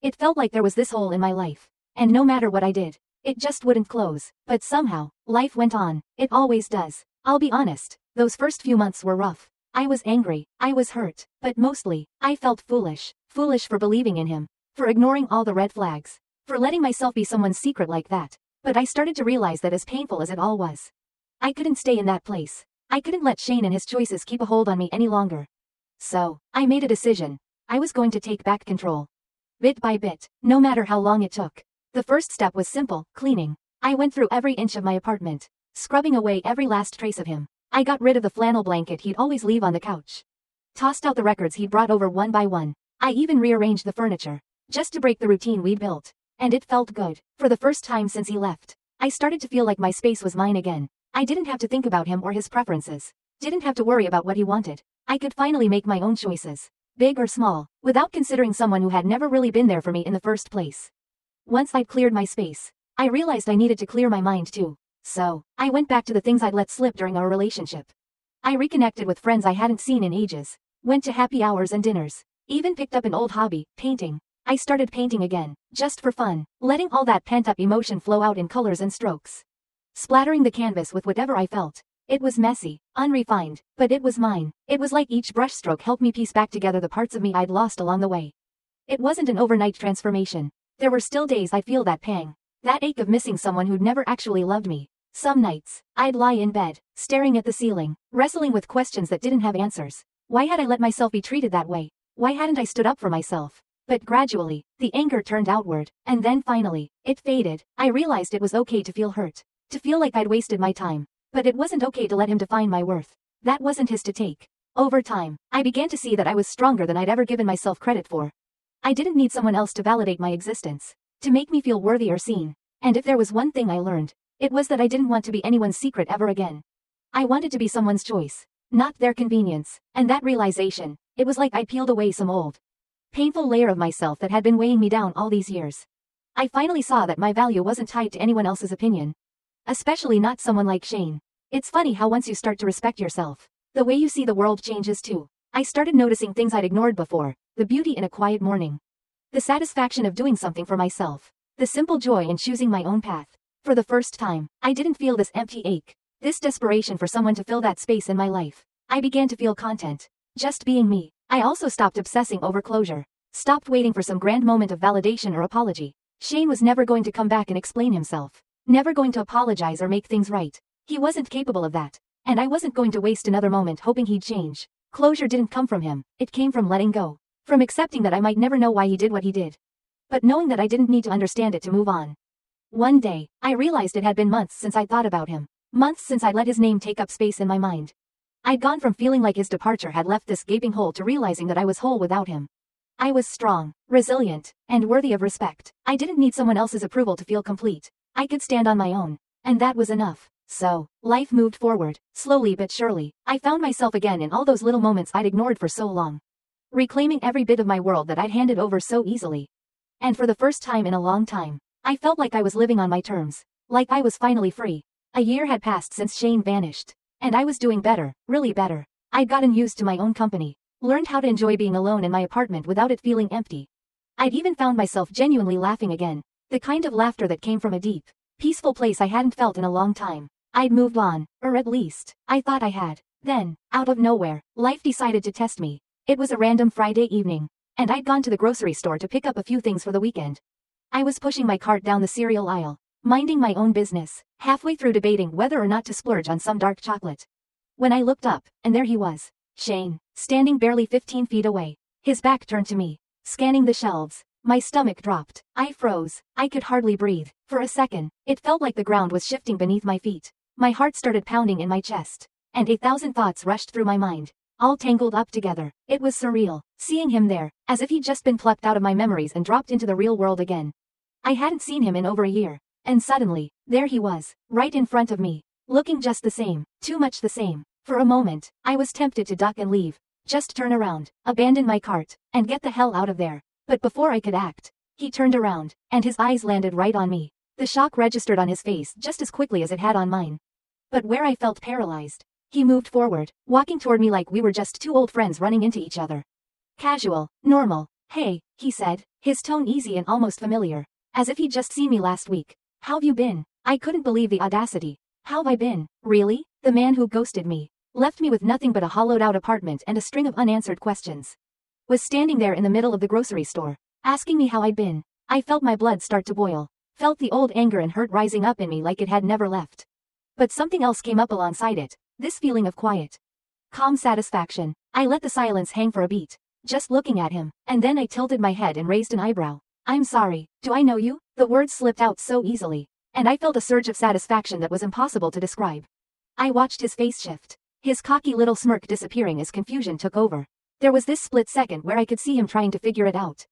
It felt like there was this hole in my life. And no matter what I did, it just wouldn't close. But somehow, life went on. It always does. I'll be honest, those first few months were rough. I was angry, I was hurt, but mostly, I felt foolish. Foolish for believing in him. For ignoring all the red flags. For letting myself be someone's secret like that. But I started to realize that as painful as it all was, I couldn't stay in that place. I couldn't let Shane and his choices keep a hold on me any longer. So, I made a decision. I was going to take back control. Bit by bit, no matter how long it took. The first step was simple, cleaning. I went through every inch of my apartment, scrubbing away every last trace of him. I got rid of the flannel blanket he'd always leave on the couch. Tossed out the records he'd brought over one by one. I even rearranged the furniture, just to break the routine we'd built. And it felt good. For the first time since he left, I started to feel like my space was mine again. I didn't have to think about him or his preferences. Didn't have to worry about what he wanted. I could finally make my own choices, big or small, without considering someone who had never really been there for me in the first place. Once I'd cleared my space, I realized I needed to clear my mind too. So, I went back to the things I'd let slip during our relationship. I reconnected with friends I hadn't seen in ages, went to happy hours and dinners, even picked up an old hobby, painting. I started painting again, just for fun, letting all that pent-up emotion flow out in colors and strokes. Splattering the canvas with whatever I felt. It was messy, unrefined, but it was mine. It was like each brushstroke helped me piece back together the parts of me I'd lost along the way. It wasn't an overnight transformation. There were still days I'd feel that pang, that ache of missing someone who'd never actually loved me. Some nights, I'd lie in bed, staring at the ceiling, wrestling with questions that didn't have answers. Why had I let myself be treated that way? Why hadn't I stood up for myself? But gradually, the anger turned outward, and then finally, it faded. I realized it was okay to feel hurt, to feel like I'd wasted my time. But it wasn't okay to let him define my worth. That wasn't his to take. Over time, I began to see that I was stronger than I'd ever given myself credit for. I didn't need someone else to validate my existence, to make me feel worthy or seen. And if there was one thing I learned, it was that I didn't want to be anyone's secret ever again. I wanted to be someone's choice, not their convenience. And that realization, it was like I'd peeled away some old, painful layer of myself that had been weighing me down all these years. I finally saw that my value wasn't tied to anyone else's opinion. Especially not someone like Shane. It's funny how once you start to respect yourself, the way you see the world changes too. I started noticing things I'd ignored before, the beauty in a quiet morning. The satisfaction of doing something for myself. The simple joy in choosing my own path. For the first time, I didn't feel this empty ache, this desperation for someone to fill that space in my life. I began to feel content, just being me. I also stopped obsessing over closure, stopped waiting for some grand moment of validation or apology. Shane was never going to come back and explain himself, never going to apologize or make things right. He wasn't capable of that, and I wasn't going to waste another moment hoping he'd change. Closure didn't come from him, it came from letting go, from accepting that I might never know why he did what he did, but knowing that I didn't need to understand it to move on. One day, I realized it had been months since I'd thought about him, months since I'd let his name take up space in my mind. I'd gone from feeling like his departure had left this gaping hole to realizing that I was whole without him. I was strong, resilient, and worthy of respect. I didn't need someone else's approval to feel complete. I could stand on my own, and that was enough. So, life moved forward, slowly but surely. I found myself again in all those little moments I'd ignored for so long, reclaiming every bit of my world that I'd handed over so easily. And for the first time in a long time, I felt like I was living on my terms, like I was finally free. A year had passed since Shane vanished, and I was doing better, really better. I'd gotten used to my own company, learned how to enjoy being alone in my apartment without it feeling empty. I'd even found myself genuinely laughing again, the kind of laughter that came from a deep, peaceful place I hadn't felt in a long time. I'd moved on, or at least, I thought I had. Then, out of nowhere, life decided to test me. It was a random Friday evening, and I'd gone to the grocery store to pick up a few things for the weekend. I was pushing my cart down the cereal aisle, minding my own business, halfway through debating whether or not to splurge on some dark chocolate. When I looked up, and there he was, Shane, standing barely 15 feet away, his back turned to me, scanning the shelves. My stomach dropped. I froze. I could hardly breathe. For a second, it felt like the ground was shifting beneath my feet. My heart started pounding in my chest, and 1,000 thoughts rushed through my mind, all tangled up together. It was surreal, seeing him there, as if he'd just been plucked out of my memories and dropped into the real world again. I hadn't seen him in over a year, and suddenly, there he was, right in front of me, looking just the same, too much the same. For a moment, I was tempted to duck and leave, just turn around, abandon my cart, and get the hell out of there. But before I could act, he turned around, and his eyes landed right on me. The shock registered on his face just as quickly as it had on mine. But where I felt paralyzed, he moved forward, walking toward me like we were just two old friends running into each other. Casual, normal. "Hey," he said, his tone easy and almost familiar, as if he'd just seen me last week. "How've you been?" I couldn't believe the audacity. How've I been? Really? The man who ghosted me, left me with nothing but a hollowed-out apartment and a string of unanswered questions, was standing there in the middle of the grocery store, asking me how I'd been. I felt my blood start to boil, felt the old anger and hurt rising up in me like it had never left. But something else came up alongside it, this feeling of quiet, calm satisfaction. I let the silence hang for a beat, just looking at him, and then I tilted my head and raised an eyebrow. "I'm sorry, do I know you?" The words slipped out so easily, and I felt a surge of satisfaction that was impossible to describe. I watched his face shift, his cocky little smirk disappearing as confusion took over. There was this split second where I could see him trying to figure it out,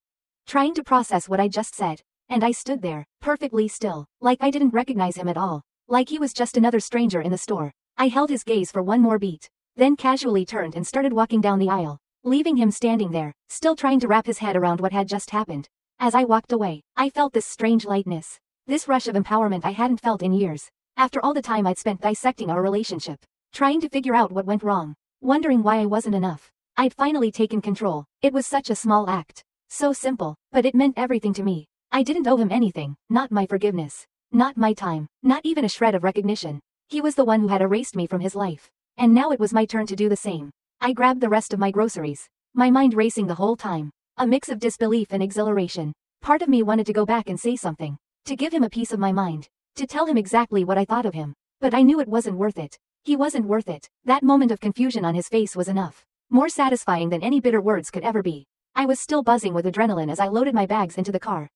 trying to process what I just said, and I stood there, perfectly still, like I didn't recognize him at all, like he was just another stranger in the store. I held his gaze for one more beat, then casually turned and started walking down the aisle, leaving him standing there, still trying to wrap his head around what had just happened. As I walked away, I felt this strange lightness, this rush of empowerment I hadn't felt in years, after all the time I'd spent dissecting our relationship, trying to figure out what went wrong, wondering why I wasn't enough. I'd finally taken control. It was such a small act, so simple, but it meant everything to me. I didn't owe him anything, not my forgiveness, not my time, not even a shred of recognition. He was the one who had erased me from his life, and now it was my turn to do the same. I grabbed the rest of my groceries, my mind racing the whole time, a mix of disbelief and exhilaration. Part of me wanted to go back and say something, to give him a piece of my mind, to tell him exactly what I thought of him, but I knew it wasn't worth it. He wasn't worth it. That moment of confusion on his face was enough, more satisfying than any bitter words could ever be. I was still buzzing with adrenaline as I loaded my bags into the car,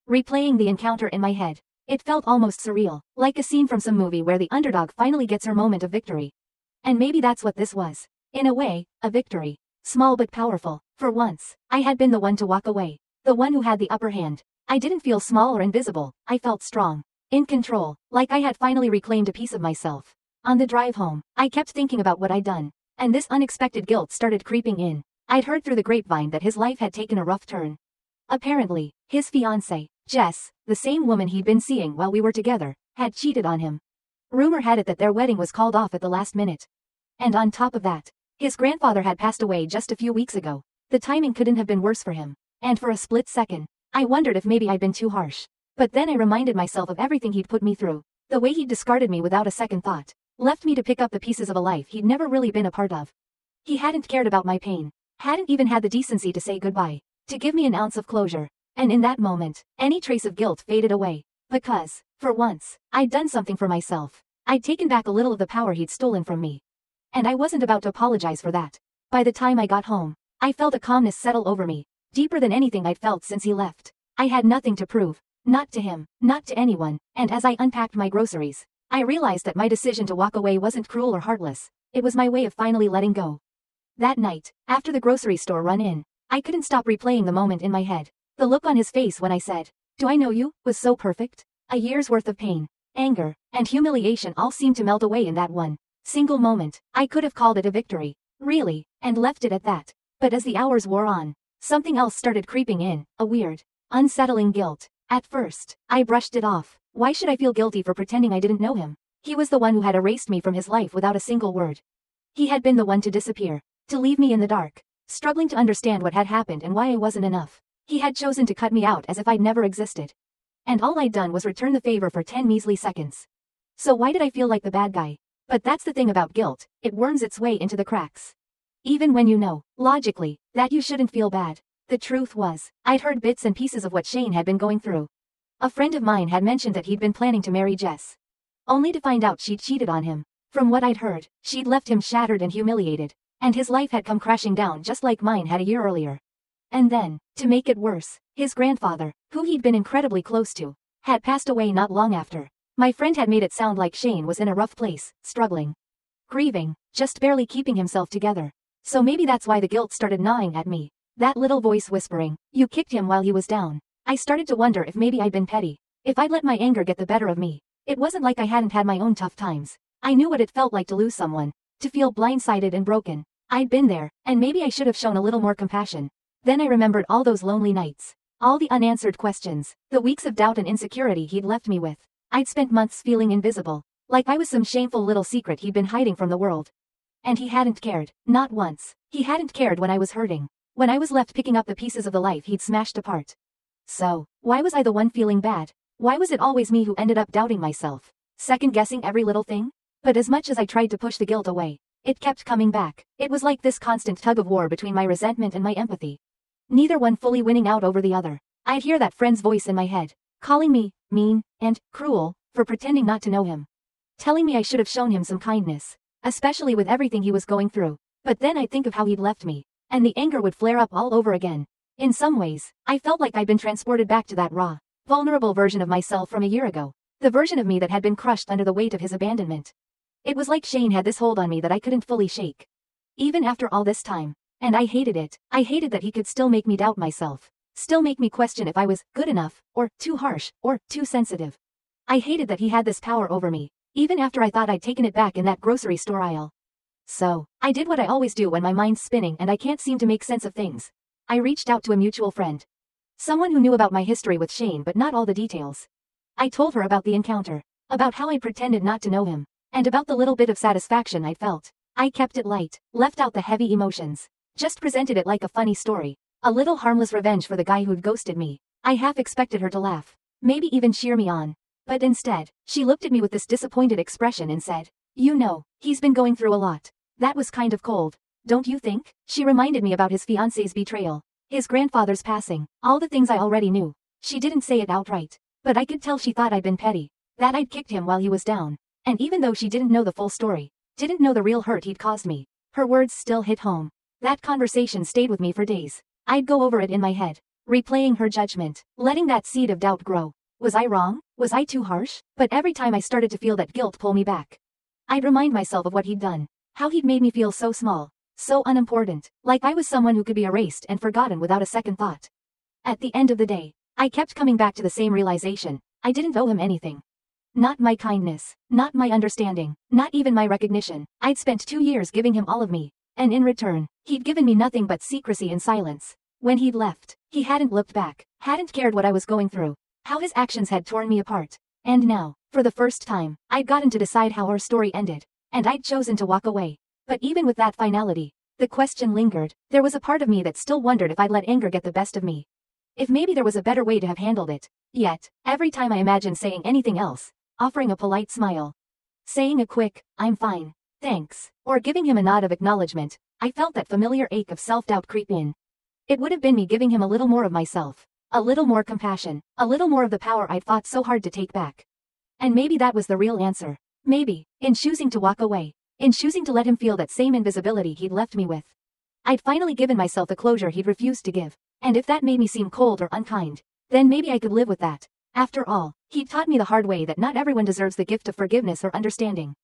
replaying the encounter in my head. It felt almost surreal, like a scene from some movie where the underdog finally gets her moment of victory. And maybe that's what this was. In a way, a victory. Small but powerful. For once, I had been the one to walk away, the one who had the upper hand. I didn't feel small or invisible. I felt strong, in control, like I had finally reclaimed a piece of myself. On the drive home, I kept thinking about what I'd done, and this unexpected guilt started creeping in. I'd heard through the grapevine that his life had taken a rough turn. Apparently, his fiancée, Jess, the same woman he'd been seeing while we were together, had cheated on him. Rumor had it that their wedding was called off at the last minute. And on top of that, his grandfather had passed away just a few weeks ago. The timing couldn't have been worse for him. And for a split second, I wondered if maybe I'd been too harsh. But then I reminded myself of everything he'd put me through, the way he'd discarded me without a second thought, left me to pick up the pieces of a life he'd never really been a part of. He hadn't cared about my pain, hadn't even had the decency to say goodbye, to give me an ounce of closure. And in that moment, any trace of guilt faded away. Because, for once, I'd done something for myself. I'd taken back a little of the power he'd stolen from me. And I wasn't about to apologize for that. By the time I got home, I felt a calmness settle over me, deeper than anything I'd felt since he left. I had nothing to prove, not to him, not to anyone, and as I unpacked my groceries, I realized that my decision to walk away wasn't cruel or heartless. It was my way of finally letting go. That night, after the grocery store run-in, I couldn't stop replaying the moment in my head. The look on his face when I said, "Do I know you?" was so perfect. A year's worth of pain, anger, and humiliation all seemed to melt away in that one single moment. I could have called it a victory, really, and left it at that. But as the hours wore on, something else started creeping in, a weird, unsettling guilt. At first, I brushed it off. Why should I feel guilty for pretending I didn't know him? He was the one who had erased me from his life without a single word. He had been the one to disappear, to leave me in the dark, struggling to understand what had happened and why I wasn't enough. He had chosen to cut me out as if I'd never existed. And all I'd done was return the favor for 10 measly seconds. So why did I feel like the bad guy? But that's the thing about guilt, it worms its way into the cracks. Even when you know, logically, that you shouldn't feel bad. The truth was, I'd heard bits and pieces of what Shane had been going through. A friend of mine had mentioned that he'd been planning to marry Jess, only to find out she'd cheated on him. From what I'd heard, she'd left him shattered and humiliated, and his life had come crashing down just like mine had a year earlier. And then, to make it worse, his grandfather, who he'd been incredibly close to, had passed away not long after. My friend had made it sound like Shane was in a rough place, struggling, grieving, just barely keeping himself together. So maybe that's why the guilt started gnawing at me. That little voice whispering, "You kicked him while he was down." I started to wonder if maybe I'd been petty. If I'd let my anger get the better of me. It wasn't like I hadn't had my own tough times. I knew what it felt like to lose someone. To feel blindsided and broken. I'd been there, and maybe I should have shown a little more compassion. Then I remembered all those lonely nights. All the unanswered questions. The weeks of doubt and insecurity he'd left me with. I'd spent months feeling invisible. Like I was some shameful little secret he'd been hiding from the world. And he hadn't cared. Not once. He hadn't cared when I was hurting. When I was left picking up the pieces of the life he'd smashed apart. So, why was I the one feeling bad? Why was it always me who ended up doubting myself? Second-guessing every little thing? But as much as I tried to push the guilt away, it kept coming back. It was like this constant tug-of-war between my resentment and my empathy. Neither one fully winning out over the other. I'd hear that friend's voice in my head, calling me mean and cruel for pretending not to know him. Telling me I should have shown him some kindness, especially with everything he was going through. But then I'd think of how he'd left me, and the anger would flare up all over again. In some ways, I felt like I'd been transported back to that raw, vulnerable version of myself from a year ago. The version of me that had been crushed under the weight of his abandonment. It was like Shane had this hold on me that I couldn't fully shake. Even after all this time. And I hated it. I hated that he could still make me doubt myself. Still make me question if I was good enough, or too harsh, or too sensitive. I hated that he had this power over me, even after I thought I'd taken it back in that grocery store aisle. So, I did what I always do when my mind's spinning and I can't seem to make sense of things. I reached out to a mutual friend. Someone who knew about my history with Shane but not all the details. I told her about the encounter, about how I pretended not to know him, and about the little bit of satisfaction I'd felt. I kept it light, left out the heavy emotions. Just presented it like a funny story. A little harmless revenge for the guy who'd ghosted me. I half expected her to laugh. Maybe even cheer me on. But instead, she looked at me with this disappointed expression and said, "You know, he's been going through a lot." That was kind of cold. Don't you think? She reminded me about his fiancé's betrayal. His grandfather's passing. All the things I already knew. She didn't say it outright. But I could tell she thought I'd been petty. That I'd kicked him while he was down. And even though she didn't know the full story, didn't know the real hurt he'd caused me, her words still hit home. That conversation stayed with me for days. I'd go over it in my head, replaying her judgment, letting that seed of doubt grow. Was I wrong? Was I too harsh? But every time I started to feel that guilt pull me back, I'd remind myself of what he'd done, how he'd made me feel so small, so unimportant, like I was someone who could be erased and forgotten without a second thought. At the end of the day, I kept coming back to the same realization. I didn't owe him anything. Not my kindness, not my understanding, not even my recognition. I'd spent 2 years giving him all of me. And in return, he'd given me nothing but secrecy and silence. When he'd left, he hadn't looked back, hadn't cared what I was going through, how his actions had torn me apart. And now, for the first time, I'd gotten to decide how our story ended. And I'd chosen to walk away. But even with that finality, the question lingered. There was a part of me that still wondered if I'd let anger get the best of me. If maybe there was a better way to have handled it. Yet, every time I imagined saying anything else, offering a polite smile, saying a quick, "I'm fine, thanks," or giving him a nod of acknowledgement, I felt that familiar ache of self-doubt creep in. It would have been me giving him a little more of myself, a little more compassion, a little more of the power I'd fought so hard to take back. And maybe that was the real answer. Maybe, in choosing to walk away, in choosing to let him feel that same invisibility he'd left me with, I'd finally given myself the closure he'd refused to give. And if that made me seem cold or unkind, then maybe I could live with that. After all, he'd taught me the hard way that not everyone deserves the gift of forgiveness or understanding.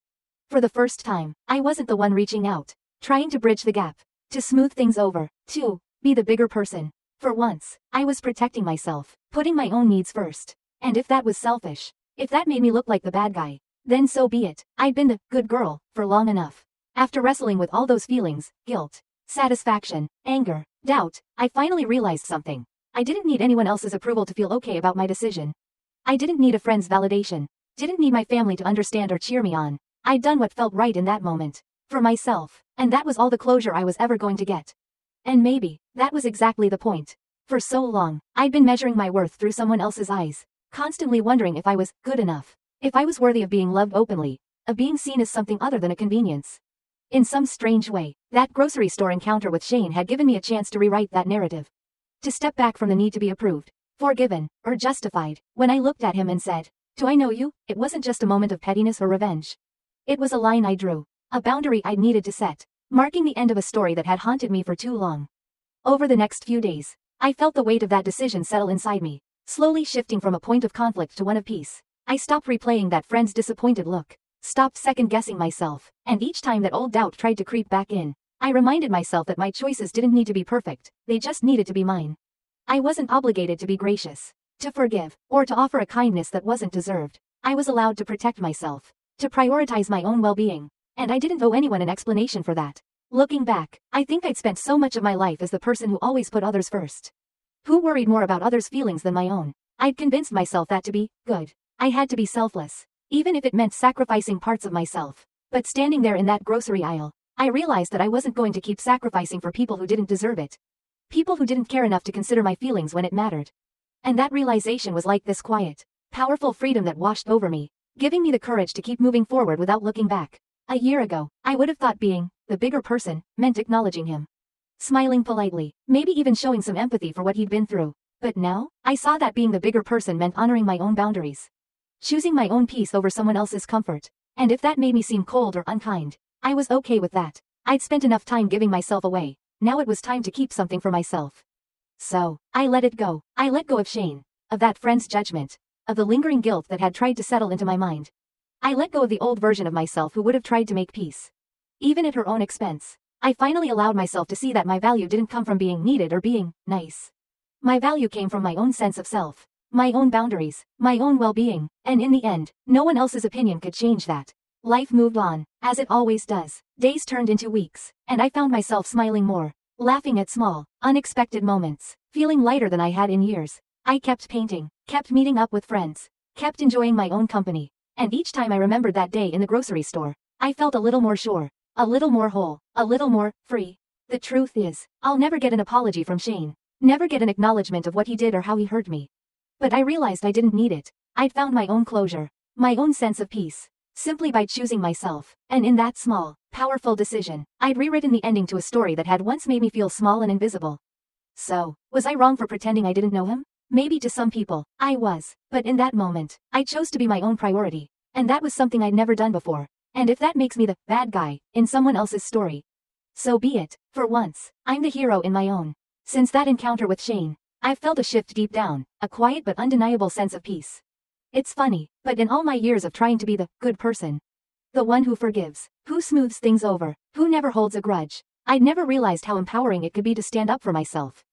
For the first time, I wasn't the one reaching out, trying to bridge the gap, to smooth things over, to be the bigger person. For once, I was protecting myself, putting my own needs first. And if that was selfish, if that made me look like the bad guy, then so be it. I'd been the good girl for long enough. After wrestling with all those feelings, guilt, satisfaction, anger, doubt, I finally realized something. I didn't need anyone else's approval to feel okay about my decision. I didn't need a friend's validation. Didn't need my family to understand or cheer me on. I'd done what felt right in that moment. For myself. And that was all the closure I was ever going to get. And maybe, that was exactly the point. For so long, I'd been measuring my worth through someone else's eyes. Constantly wondering if I was good enough. If I was worthy of being loved openly. Of being seen as something other than a convenience. In some strange way, that grocery store encounter with Shane had given me a chance to rewrite that narrative. To step back from the need to be approved, forgiven, or justified. When I looked at him and said, "Do I know you?" It wasn't just a moment of pettiness or revenge. It was a line I drew. A boundary I'd needed to set. Marking the end of a story that had haunted me for too long. Over the next few days, I felt the weight of that decision settle inside me, slowly shifting from a point of conflict to one of peace. I stopped replaying that friend's disappointed look, stopped second-guessing myself, and each time that old doubt tried to creep back in, I reminded myself that my choices didn't need to be perfect, they just needed to be mine. I wasn't obligated to be gracious, to forgive, or to offer a kindness that wasn't deserved. I was allowed to protect myself, to prioritize my own well-being, and I didn't owe anyone an explanation for that. Looking back, I think I'd spent so much of my life as the person who always put others first. Who worried more about others' feelings than my own. I'd convinced myself that to be good, I had to be selfless, even if it meant sacrificing parts of myself. But standing there in that grocery aisle, I realized that I wasn't going to keep sacrificing for people who didn't deserve it. People who didn't care enough to consider my feelings when it mattered. And that realization was like this quiet, powerful freedom that washed over me, giving me the courage to keep moving forward without looking back. A year ago, I would have thought being the bigger person meant acknowledging him, smiling politely, maybe even showing some empathy for what he'd been through. But now, I saw that being the bigger person meant honoring my own boundaries, choosing my own peace over someone else's comfort. And if that made me seem cold or unkind, I was okay with that. I'd spent enough time giving myself away, now it was time to keep something for myself. So, I let it go. I let go of Shane, of that friend's judgment, of the lingering guilt that had tried to settle into my mind. I let go of the old version of myself who would have tried to make peace, even at her own expense. I finally allowed myself to see that my value didn't come from being needed or being nice. My value came from my own sense of self, my own boundaries, my own well-being, and in the end, no one else's opinion could change that. Life moved on, as it always does. Days turned into weeks, and I found myself smiling more, laughing at small, unexpected moments, feeling lighter than I had in years. I kept painting, kept meeting up with friends, kept enjoying my own company, and each time I remembered that day in the grocery store, I felt a little more sure, a little more whole, a little more free. The truth is, I'll never get an apology from Shane, never get an acknowledgement of what he did or how he hurt me. But I realized I didn't need it. I'd found my own closure, my own sense of peace, simply by choosing myself, and in that small, powerful decision, I'd rewritten the ending to a story that had once made me feel small and invisible. So, was I wrong for pretending I didn't know him? Maybe to some people, I was, but in that moment, I chose to be my own priority, and that was something I'd never done before. And if that makes me the bad guy in someone else's story, so be it. For once, I'm the hero in my own. Since that encounter with Shane, I've felt a shift deep down, a quiet but undeniable sense of peace. It's funny, but in all my years of trying to be the good person, the one who forgives, who smooths things over, who never holds a grudge, I'd never realized how empowering it could be to stand up for myself.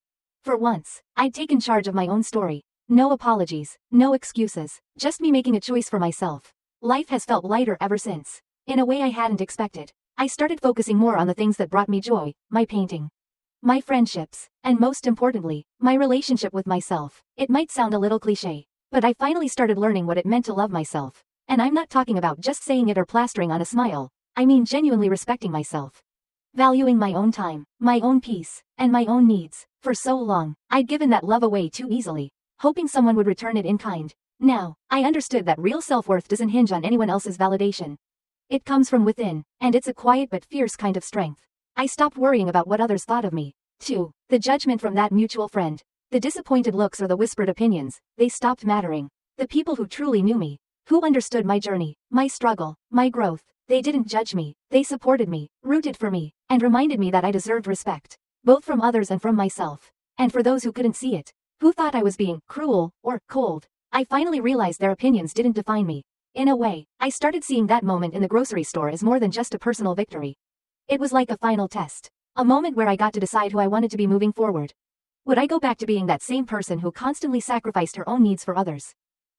For once, I'd taken charge of my own story. No apologies, no excuses, just me making a choice for myself. Life has felt lighter ever since, in a way I hadn't expected. I started focusing more on the things that brought me joy, my painting, my friendships, and most importantly, my relationship with myself. It might sound a little cliché, but I finally started learning what it meant to love myself. And I'm not talking about just saying it or plastering on a smile. I mean genuinely respecting myself. Valuing my own time, my own peace, and my own needs. For so long, I'd given that love away too easily, hoping someone would return it in kind. Now, I understood that real self-worth doesn't hinge on anyone else's validation. It comes from within, and it's a quiet but fierce kind of strength. I stopped worrying about what others thought of me. 2. The judgment from that mutual friend. The disappointed looks or the whispered opinions, they stopped mattering. The people who truly knew me, who understood my journey, my struggle, my growth, they didn't judge me, they supported me, rooted for me, and reminded me that I deserved respect, both from others and from myself. And for those who couldn't see it, who thought I was being cruel or cold, I finally realized their opinions didn't define me. In a way, I started seeing that moment in the grocery store as more than just a personal victory. It was like a final test, a moment where I got to decide who I wanted to be moving forward. Would I go back to being that same person who constantly sacrificed her own needs for others,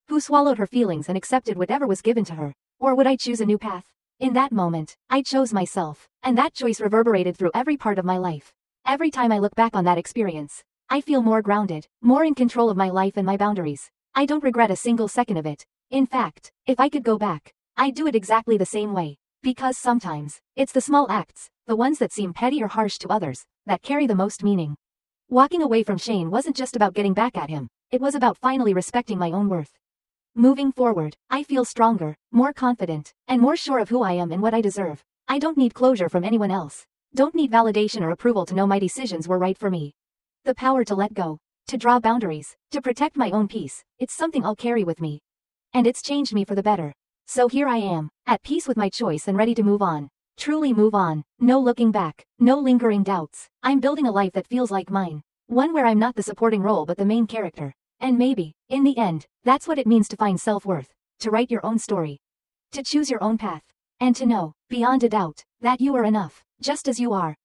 who swallowed her feelings and accepted whatever was given to her, or would I choose a new path? In that moment, I chose myself, and that choice reverberated through every part of my life. Every time I look back on that experience, I feel more grounded, more in control of my life and my boundaries. I don't regret a single second of it. In fact, if I could go back, I'd do it exactly the same way. Because sometimes, it's the small acts, the ones that seem petty or harsh to others, that carry the most meaning. Walking away from Shane wasn't just about getting back at him, it was about finally respecting my own worth. Moving forward, I feel stronger, more confident, and more sure of who I am and what I deserve. I don't need closure from anyone else. Don't need validation or approval to know my decisions were right for me. The power to let go, to draw boundaries, to protect my own peace, it's something I'll carry with me. And it's changed me for the better. So here I am, at peace with my choice and ready to move on. Truly move on. No looking back, no lingering doubts. I'm building a life that feels like mine. One where I'm not the supporting role but the main character. And maybe, in the end, that's what it means to find self-worth. to write your own story, to choose your own path, and to know, beyond a doubt, that you are enough, just as you are.